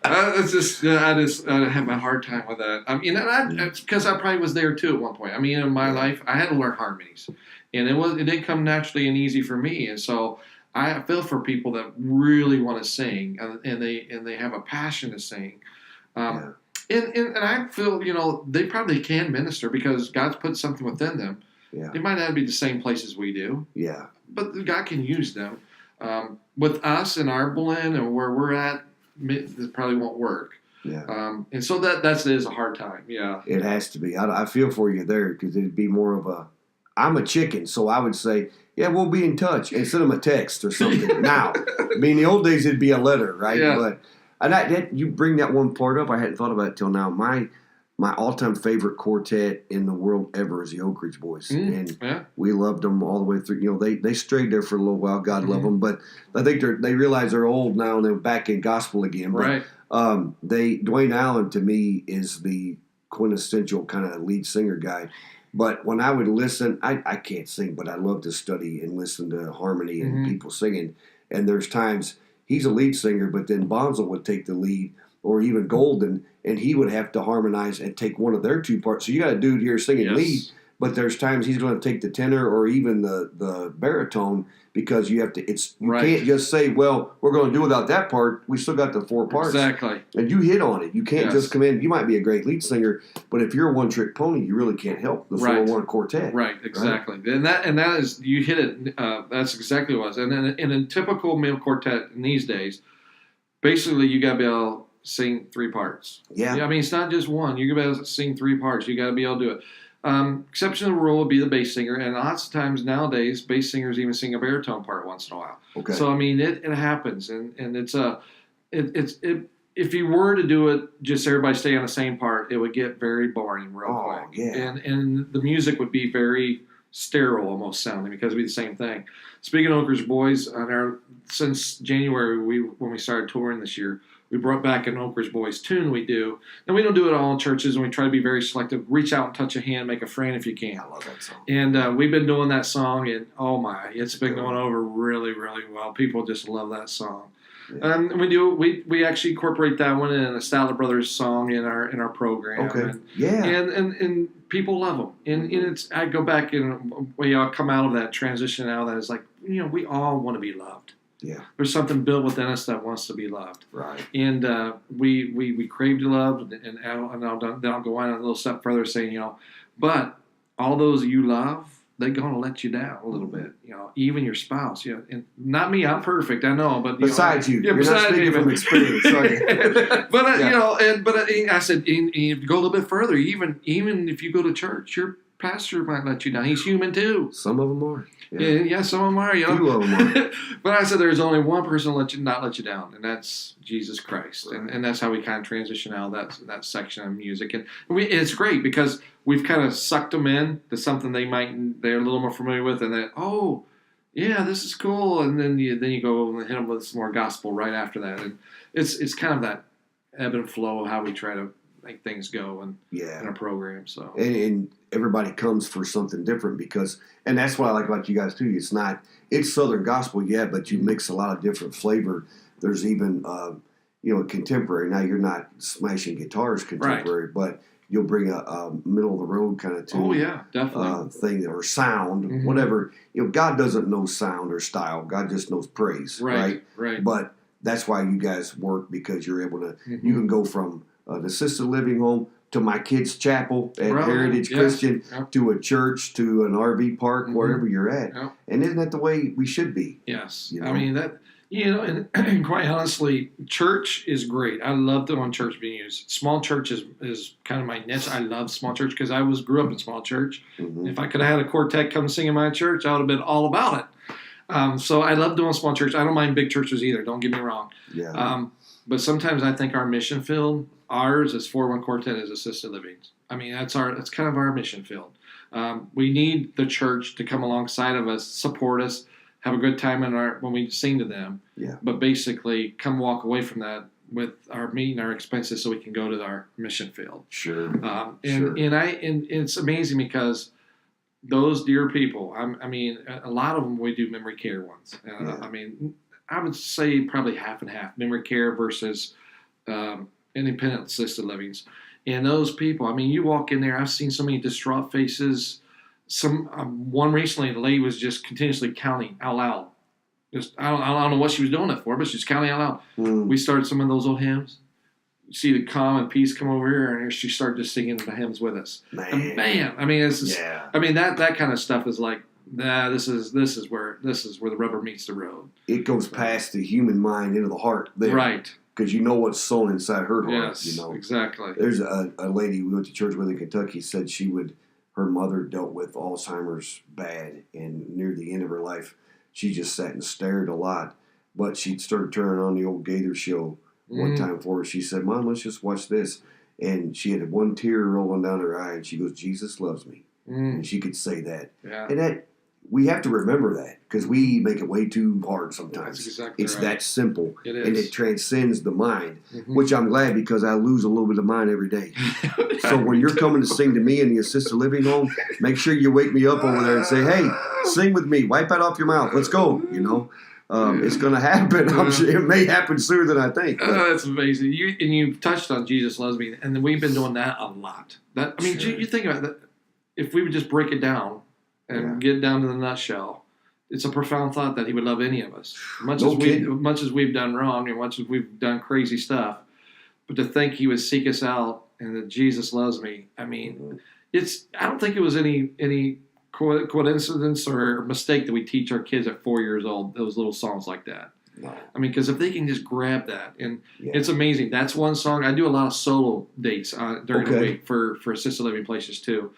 I have a hard time with that. I mean, it's because I probably was there too at one point. I mean, in my life, I had to learn harmonies, and it didn't come naturally and easy for me. And so I feel for people that really want to sing, and they have a passion to sing. And I feel they probably can minister because God's put something within them.
Yeah.
They might not be the same place as we do.
Yeah.
But God can use them. With us and our blend and where we're at, it probably won't work.
Yeah.
And so that is a hard time. Yeah.
It has to be. I feel for you there, because it'd be more of I'm a chicken, so I would say, yeah, we'll be in touch and send them a text or something. Now, I mean, the old days it'd be a letter, right?
Yeah.
But you bring that one part up. I hadn't thought about it till now. My all-time favorite quartet in the world ever is the Oak Ridge Boys, and we loved them all the way through. They strayed there for a little while. God love them, but I think they realize they're old now and they're back in gospel again.
Right.
But Dwayne Allen to me is the quintessential kind of lead singer guy. But when I would listen, I can't sing, but I love to study and listen to harmony and people singing. And there's times he's a lead singer, but then Bonzo would take the lead, or even Golden, and he would have to harmonize and take one of their two parts. So you got a dude here singing lead, but there's times he's going to take the tenor or even the baritone, because you can't just say, well, we're going to do without that part. We still got the 4 parts.
Exactly.
And you hit on it. You can't just come in. You might be a great lead singer, but if you're a one-trick pony, you really can't help the 4-1 quartet.
Right, exactly. Right? And that is, you hit it. That's exactly what it was. And in a typical male quartet in these days, basically you got to be able to sing 3 parts.
Yeah.
I mean, it's not just one. You got to be able to sing 3 parts. You got to be able to do it. Exception to the rule would be the bass singer, and lots of times nowadays, bass singers even sing a baritone part once in a while.
Okay.
So I mean, it happens, and it's if you were to do it, just everybody stay on the same part, it would get very boring real quick.
Yeah.
And the music would be very sterile almost sounding, because it'd be the same thing. Speaking of Oak Ridge Boys, since January when we started touring this year, we brought back an Oak Ridge Boys tune we do. And we don't do it all in churches, and we try to be very selective. Reach out and touch a hand, make a friend if you can.
I love that song.
And we've been doing that song, and oh my, it's been going over really, really well. People just love that song.
Yeah.
We actually incorporate that one in a Statler Brothers song in our program.
Okay.
And people love them. And I go back and we all come out of that, transition out of that. It's like, we all want to be loved.
Yeah.
There's something built within us that wants to be loved.
Right.
And we crave to love, and I'll go on a little step further, saying, but all those you love, they're going to let you down a little bit. Even your spouse. And not me. I'm perfect. I know. But
besides you, you're not speaking from experience. Sorry.
But I said, if you go a little bit further, even if you go to church, your pastor might let you down. He's human too.
Some of them are.
Yeah, some of them are. You know?
Few of them are.
But I said there's only one person not let you down, and that's Jesus Christ.
Right.
And that's how we kind of transition out of that section of music. And it's great because we've kind of sucked them in to something they're a little more familiar with, and then, oh, yeah, this is cool. And then you go and hit them with some more gospel right after that. And it's kind of that ebb and flow of how we try to make things go in our program. So
and everybody comes for something different and that's what I like about you guys too. It's Southern gospel, but you mix a lot of different flavor. There's even contemporary. Now you're not smashing guitars contemporary, right, but you'll bring a middle of the road kind of tune.
Oh yeah, definitely.
Thing or sound, whatever. God doesn't know sound or style. God just knows praise, right?
Right.
But that's why you guys work, because you're able to. You can go from the assisted living home to my kids' chapel at Heritage Christian, to a church, to an RV park, wherever you're at. Yep. And isn't that the way we should be?
Yes. I mean, that, and quite honestly, church is great. I love the one church being used. Small church is kind of my niche. I love small church because I grew up in small church. If I could have had a quartet come sing in my church, I would have been all about it. So I love doing small church. I don't mind big churches either. Don't get me wrong.
Yeah.
But sometimes I think our mission field, ours is 4One Quartet, is assisted living. I mean, that's kind of our mission field. We need the church to come alongside of us, support us, have a good time when we sing to them.
Yeah.
But basically, come walk away from that with our meeting our expenses so we can go to our mission field.
Sure.
And it's amazing because those dear people, I mean, a lot of them we do memory care ones. I mean, I would say probably half and half, memory care versus independent assisted livings. And those people, I mean, you walk in there, I've seen so many distraught faces. One recently, the lady was just continuously counting out loud. Just I don't know what she was doing it for, but she's counting out loud. We started some of those old hymns. You see the calm and peace come over here, and she started just singing the hymns with us. Man, I mean, it's just, I mean that kind of stuff is like, this is where the rubber meets the road.
It goes past the human mind into the heart there.
Right.
Because you know what's sown inside her heart.
Yes, exactly.
There's a lady we went to church with in Kentucky, said her mother dealt with Alzheimer's bad, and near the end of her life, she just sat and stared a lot. But she started turning on the old Gaither show one time for her. She said, "Mom, let's just watch this." And she had one tear rolling down her eye, and she goes, "Jesus loves me." And she could say that.
Yeah.
And that, we have to remember that, because we make it way too hard sometimes.
That's exactly
it's
right.
that simple.
It is.
And it transcends the mind, which I'm glad, because I lose a little bit of mine every day. So when you're coming to sing to me in the assisted living home, make sure you wake me up over there and say, "Hey, sing with me. Wipe that off your mouth. Let's go." It's going to happen. I'm sure it may happen sooner than I think.
That's amazing. You touched on Jesus Loves Me, and we've been doing that a lot. You think about that. If we would just break it down and get down to the nutshell, it's a profound thought that he would love any of us. Much as we've done wrong, and much as we've done crazy stuff, but to think he would seek us out and that Jesus loves me. I mean, I don't think it was any coincidence or mistake that we teach our kids at 4 years old those little songs like that.
No.
I mean, because if they can just grab that, and it's amazing. That's one song. I do a lot of solo dates during the week for assisted living places too.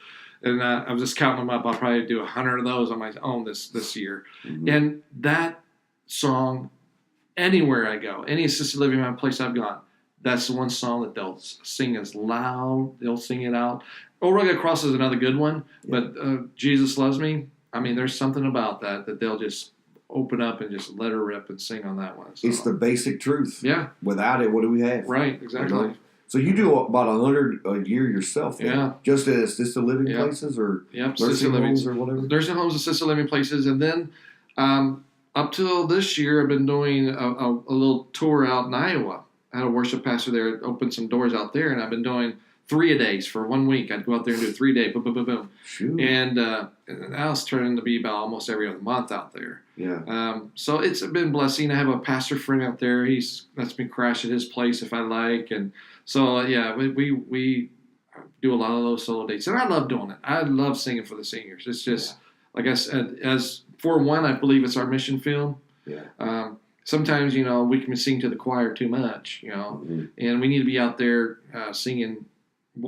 And I was just counting them up. I'll probably do 100 of those on my own this year. And that song, anywhere I go, any assisted living place I've gone, that's the one song that they'll sing as loud. They'll sing it out. Oh, Rugged Cross is another good one. But Jesus Loves Me, I mean, there's something about that they'll just open up and just let her rip and sing on that one. So,
it's the basic truth.
Yeah.
Without it, what do we have?
Right, exactly.
So you do about 100 a year yourself, then?
Yeah.
Just at assisted living places or nursing homes or whatever?
Nursing homes, assisted living places. And then up till this year, I've been doing a little tour out in Iowa. I had a worship pastor there, opened some doors out there, and I've been doing 3-a-days for 1 week. I'd go out there and do a 3-day, boom, boom, boom, boom.
Shoot.
And now it's turning to be about almost every other month out there.
Yeah.
So it's been a blessing. I have a pastor friend out there. He's lets me crash at his place if I like. And so, we do a lot of those solo dates. And I love doing it. I love singing for the seniors. It's just, like I said, as 4One, I believe it's our mission field.
Yeah.
Sometimes, we can sing to the choir too much, and we need to be out there singing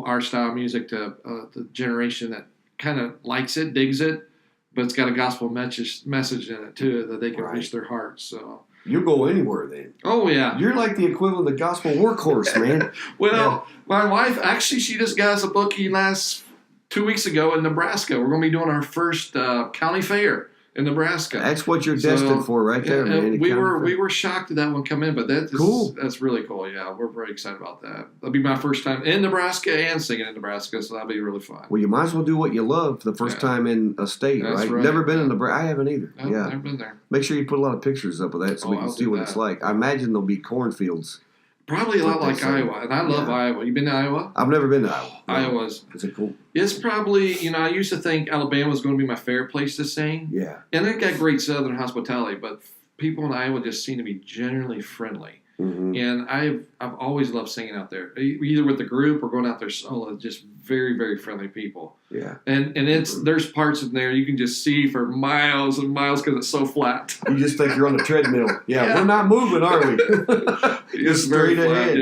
our style of music to the generation that kind of likes it, digs it, but it's got a gospel message in it too that they can reach their hearts. So
You'll go anywhere then.
Oh yeah,
You're like the equivalent of the gospel workhorse, man.
Well, my wife actually she just got us a bookie last 2 weeks ago in Nebraska. We're going to be doing our first county fair in Nebraska.
That's what you're destined for, right there, man.
We were shocked that one come in, but that's
cool.
That's really cool. Yeah, we're very excited about that. That'll be my first time in Nebraska and singing in Nebraska, so that'll be really fun.
Well, you might as well do what you love for the first time in a state,
That's
right? Never been in Nebraska. I haven't either.
I've never been there.
Make sure you put a lot of pictures up of that so we can see what it's like. I imagine there'll be cornfields.
Probably a lot like Iowa, and I love Iowa. You been to Iowa?
I've never been to Iowa.
Iowa's.
Is it cool?
It's probably, I used to think Alabama was going to be my favorite place to sing.
Yeah.
And they've got great Southern hospitality, but people in Iowa just seem to be generally friendly.
Mm-hmm.
And I've always loved singing out there, either with the group or going out there solo. Just very, very friendly people.
Yeah.
And there's parts in there you can just see for miles and miles because it's so flat.
You just think you're on a treadmill. Yeah. We're not moving, are we? Just straight ahead,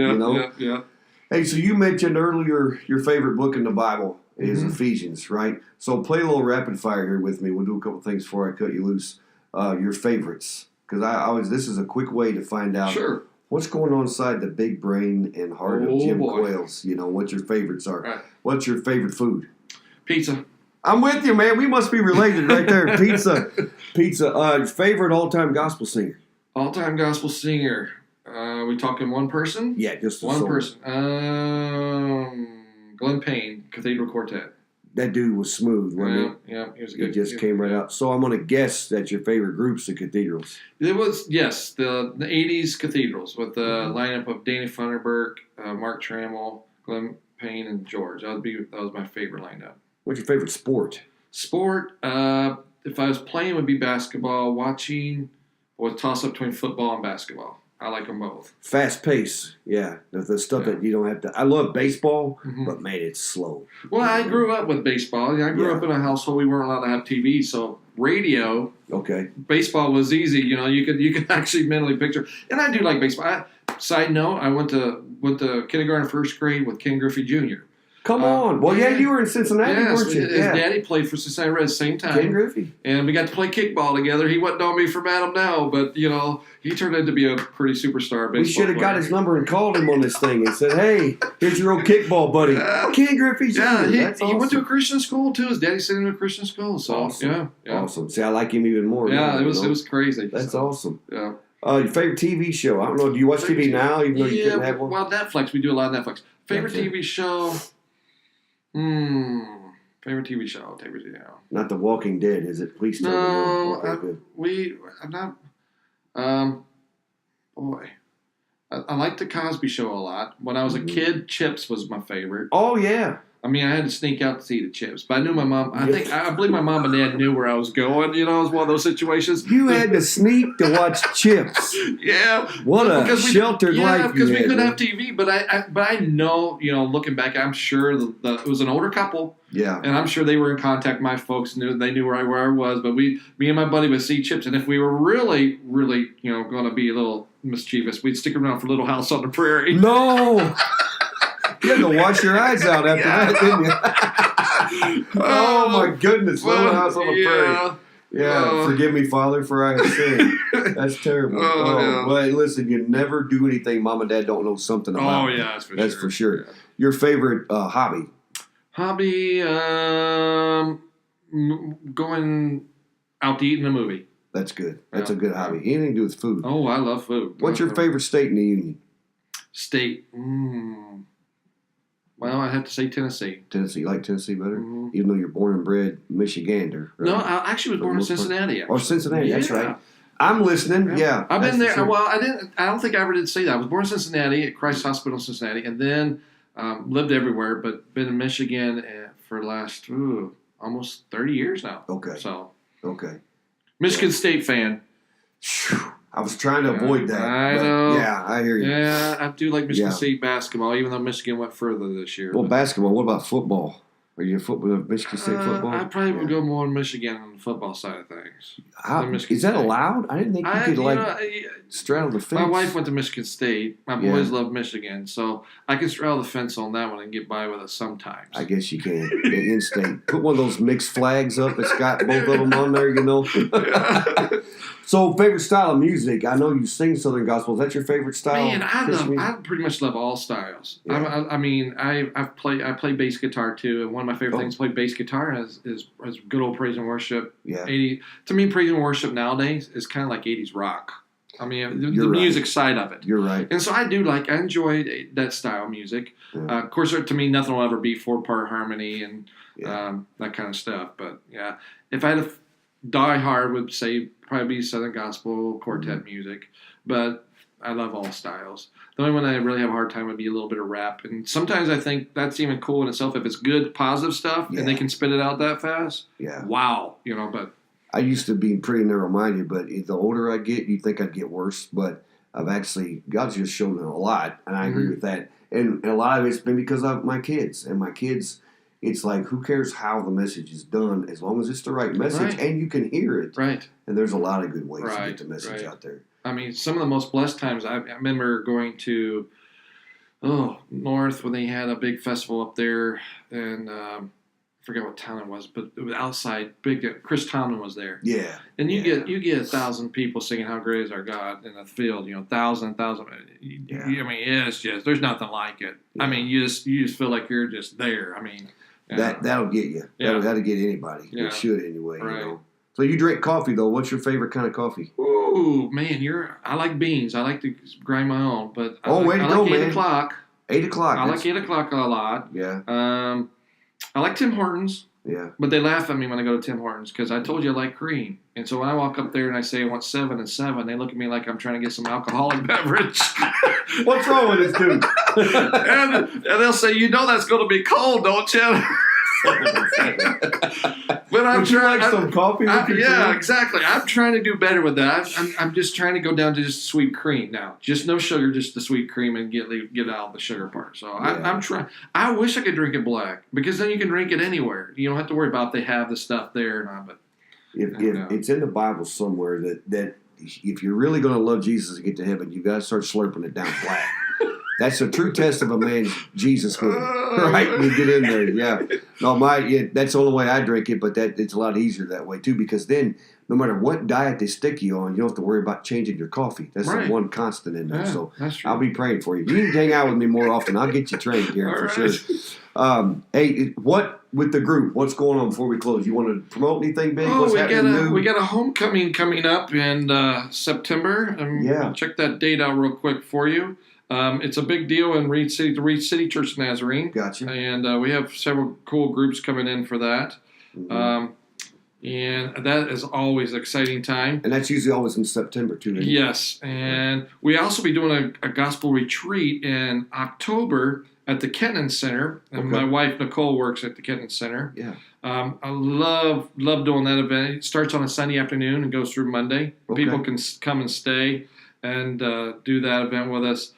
Yeah.
Hey, so you mentioned earlier your favorite book in the Bible is Ephesians, right? So play a little rapid fire here with me. We'll do a couple things before I cut you loose. Your favorites, because this is a quick way to find out what's going on inside the big brain and heart of Jim Quales. What your favorites are.
Right.
What's your favorite food?
Pizza.
I'm with you, man. We must be related right there. Pizza. Favorite all-time gospel singer?
All-time gospel singer. We talking one person?
Yeah, just
one person. Glenn Payne, Cathedral Quartet.
That dude was smooth, wasn't he?
Yeah, he was a good.
He just came right up. So I'm going to guess that your favorite group's the Cathedrals.
It was, yes, the 80s Cathedrals with the lineup of Danny Funderburk, Mark Trammell, Glenn Payne, and George. That was my favorite lineup.
What's your favorite sport?
Sport, if I was playing, it would be basketball. Watching, I would toss up between football and basketball. I like them both.
Fast pace, yeah. The stuff that you don't have to. I love baseball, but man, it's slow.
Well, I grew up with baseball. I grew up in a household we weren't allowed to have TV, so radio.
Okay.
Baseball was easy. You could actually mentally picture. And I do like baseball. Side note: I went to kindergarten, first grade with Ken Griffey Jr.
Come on. Well, you were in Cincinnati, weren't you?
His daddy played for Cincinnati Reds at the same time.
Ken Griffey.
And we got to play kickball together. He wasn't on me from Adam now, but, he turned out to be a pretty superstar baseball
We should have got his number and called him on this thing and said, hey, here's your old kickball buddy. Ken Griffey Jr.
Yeah,
That's
he
awesome.
went to a Christian school, too. His daddy sent him to a Christian school. So,
awesome.
Yeah.
Awesome. See, I like him even more.
Yeah,
now,
it was crazy.
That's awesome.
Yeah.
Your favorite TV show? I don't know. Do you watch TV now, even though you couldn't have one?
Well, Netflix. We do a lot of Netflix. Favorite TV show? Favorite TV show?
Not The Walking Dead, is it? Please tell me.
No,
Okay,
I'm not. Boy, I like the Cosby Show a lot. When I was a kid, Chips was my favorite.
Oh yeah.
I mean, I had to sneak out to see the Chips, but I knew my mom. I believe my mom and dad knew where I was going. It was one of those situations.
You had to sneak to watch Chips.
Yeah.
What a sheltered life you had.
Because we couldn't have TV, but I know, looking back, I'm sure it was an older couple.
Yeah.
And I'm sure they were in contact. My folks knew where I was, but me and my buddy would see Chips, and if we were really, really, going to be a little mischievous, we'd stick around for Little House on the Prairie.
No. You had to wash your eyes out after that, didn't you? Oh, my goodness. Little House on the Prairie. Yeah, forgive me, Father, for I have sinned. That's terrible.
Yeah.
Well, listen, you never do anything Mom and Dad don't know something about.
Oh, yeah,
that's for sure.
Yeah.
Your favorite hobby?
Hobby, going out to eat in a movie.
That's good. That's a good hobby. Anything to do with food.
Oh, I love food.
What's your favorite state in the Union?
State? Well, I have to say Tennessee.
Tennessee. You like Tennessee better?
Mm-hmm.
Even though you're born and bred Michigander. Right?
No, I actually was born in Cincinnati.
Or Cincinnati, that's right. I'm listening. Yeah.
I've been there. Sure. Well, I don't think I ever did say that. I was born in Cincinnati at Christ Hospital in Cincinnati, and then lived everywhere, but been in Michigan for the last almost 30 years now.
Okay.
So.
Okay.
Michigan State fan.
I was trying to avoid that.
I know.
Yeah, I hear you.
Yeah, I do like Michigan State basketball, even though Michigan went further this year.
Well, basketball. What about football? Are you a football, Michigan State football?
I probably would go more Michigan on the football side of things.
Is that allowed? I didn't think you could straddle the fence.
My wife went to Michigan State. My boys love Michigan, so I can straddle the fence on that one and get by with it sometimes.
I guess you can. In-state. Put one of those mixed flags up. It's got both of them on there, you know. So, favorite style of music? I know you sing Southern gospel. Is that your favorite style?
Man, I pretty much love all styles. Yeah. I play bass guitar too, and one of my favorite things to play bass guitar is good old praise and worship.
Yeah.
To me, praise and worship nowadays is kind of like 80s rock. I mean, the music side of it.
You're right.
And so I enjoy that style of music. Yeah. Of course, to me, nothing will ever be 4-part harmony and that kind of stuff. But yeah, if I had to die hard, would say probably be Southern gospel quartet music. But I love all styles. The only one I really have a hard time would be a little bit of rap. And sometimes I think that's even cool in itself. If it's good, positive stuff, and they can spit it out that fast, wow. But
I used to be pretty narrow-minded, but the older I get, you'd think I'd get worse. But God's just shown me a lot, and I agree with that. And a lot of it's been because of my kids. And my kids, it's like, who cares how the message is done, as long as it's the right message and you can hear it.
Right.
And there's a lot of good ways to get the message out there.
I mean, some of the most blessed times, I remember going to North when they had a big festival up there, and I forget what town it was, but it was outside. Chris Tomlin was there. Yeah, and you get 1,000 people singing "How Great Is Our God" in the field. 1,000. Yeah. I mean, it's just there's nothing like it. Yeah. I mean, you just feel like you're just there. I mean,
that'll get you.
Yeah.
That'll get anybody. Yeah. It should anyway.
Right.
You know. So you drink coffee though. What's your favorite kind of coffee?
Ooh, man, I like beans. I like to grind my own, but I
like
8 o'clock.
8 o'clock.
I like 8 o'clock a lot.
Yeah.
I like Tim Hortons.
Yeah.
But they laugh at me when I go to Tim Hortons because I told you I like cream. And so when I walk up there and I say I want 7 and 7, they look at me like I'm trying to get some alcoholic beverage.
What's wrong with this dude?
and they'll say, that's going to be cold, don't you? But I'm trying
some coffee.
Exactly. I'm trying to do better with that. I'm just trying to go down to just sweet cream now. Just no sugar, just the sweet cream, and get out the sugar part. So I'm trying. I wish I could drink it black because then you can drink it anywhere. You don't have to worry about if they have the stuff there or not. But
if it's in the Bible somewhere that if you're really going to love Jesus and get to heaven, you got to start slurping it down black. That's a true test of a man's Jesus food, right? When you get in there, No, that's the only way I drink it, but it's a lot easier that way too, because then no matter what diet they stick you on, you don't have to worry about changing your coffee. That's the one constant in there.
Yeah,
so
that's true.
I'll be praying for you. You need to hang out with me more often. I'll get you trained here for sure. Hey, what with the group? What's going on before we close? You want to promote anything big? What's happening new?
We got a homecoming coming up in September. I'll check that date out real quick for you. It's a big deal in Reed City, the Reed City Church Nazarene.
Gotcha.
And we have several cool groups coming in for that. Mm-hmm. And that is always an exciting time.
And that's usually always in September, too.
Yes. And we also be doing a gospel retreat in October at the Kenton Center. And my wife, Nicole, works at the Kenton Center.
Yeah.
I love doing that event. It starts on a Sunday afternoon and goes through Monday. Okay. People can come and stay and do that event with us.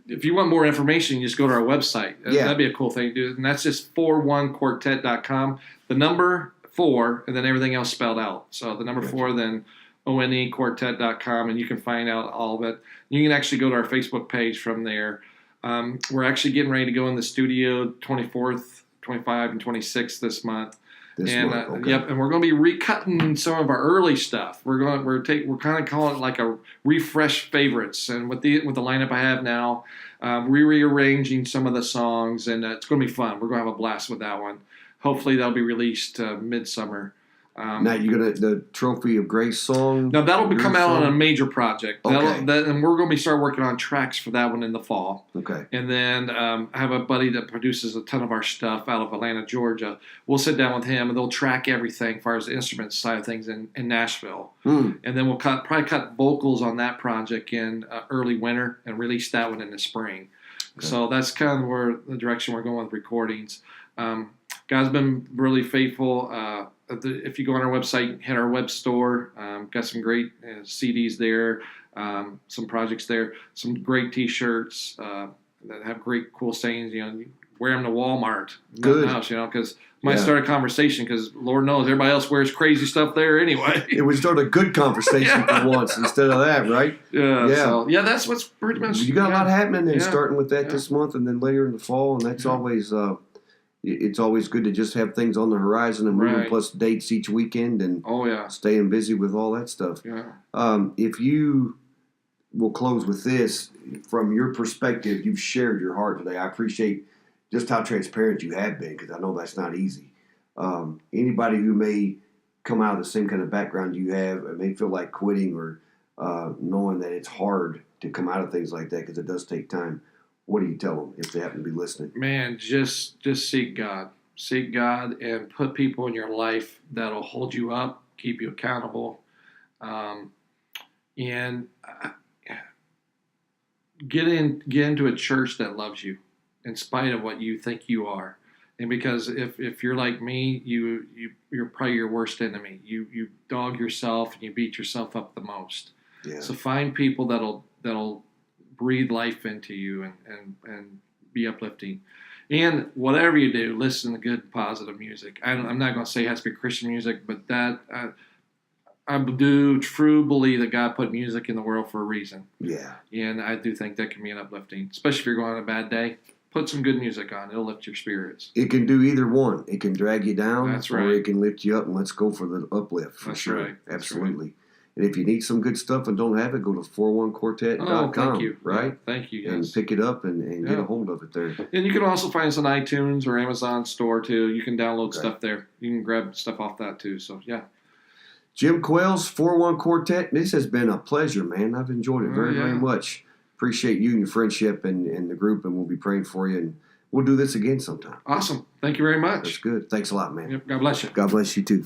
If you want more information, you just go to our website. That'd be a cool thing to do. And that's just 4onequartet.com. The number 4, and then everything else spelled out. So the number 4, then onequartet.com, and you can find out all of it. You can actually go to our Facebook page from there. We're actually getting ready to go in the studio 24th, 25th, and 26th this month. And we're going to be recutting some of our early stuff. We're kind of calling it like a refresh favorites, and with the lineup I have now, rearranging some of the songs, and it's going to be fun. We're going to have a blast with that one. Hopefully, that'll be released midsummer.
Now you're gonna the Trophy of Grace song.
Now that'll come out on a major project. And we're going to start working on tracks for that one in the fall.
Okay.
And then I have a buddy that produces a ton of our stuff out of Atlanta, Georgia. We'll sit down with him and they'll track everything as far as the instrument side of things in Nashville. And then we'll probably cut vocals on that project in early winter and release that one in the spring. Okay. So that's kind of where the direction we're going with recordings. God's been really faithful. If you go on our website, hit our web store, got some great CDs there, some projects there, some great T-shirts that have great cool sayings. wear them to Walmart.
Good.
Else, because might start a conversation because Lord knows everybody else wears crazy stuff there anyway.
It would start a good conversation for once instead of that, right?
Yeah.
Yeah.
So, that's what's pretty much.
You got a lot happening, and
Yeah.
starting with that this month, and then later in the fall, and that's always it's always good to just have things on the horizon and moving,
Right.
plus dates each weekend, and
Oh yeah.
staying busy with all that stuff.
Yeah.
If you will close with this, from your perspective, you've shared your heart today. I appreciate just how transparent you have been, because I know that's not easy. Anybody who may come out of the same kind of background you have and may feel like quitting or knowing that it's hard to come out of things like that because it does take time, what do you tell them if they happen to be listening?
Man, just seek God. Seek God and put people in your life that'll hold you up, keep you accountable, and get into a church that loves you in spite of what you think you are. And because if you're like me, you're probably your worst enemy. You dog yourself and you beat yourself up the most.
Yeah.
So find people that'll breathe life into you and be uplifting. And whatever you do, listen to good, positive music. I'm not going to say it has to be Christian music, but that I do truly believe that God put music in the world for a reason.
Yeah.
And I do think that can be an uplifting, especially if you're going on a bad day. Put some good music on. It'll lift your spirits.
It can do either one. It can drag you down,
That's
or
right.
it can lift you up, and let's go for the uplift for
That's
sure.
right. That's
Absolutely. And if you need some good stuff and don't have it, go to 4onequartet.com,
Oh, thank you.
right?
Yeah, thank you.
And
Yes.
pick it up and get a hold of it there.
And you can also find us on iTunes or Amazon store too. You can download
Okay.
stuff there. You can grab stuff off that too. So yeah.
Jim Quales, 4One Quartet. This has been a pleasure, man. I've enjoyed it very, very much. Appreciate you and your friendship and the group, and we'll be praying for you. And we'll do this again sometime.
Awesome. Thank you very much.
That's good. Thanks a lot, man.
Yep. God bless you.
God bless you too.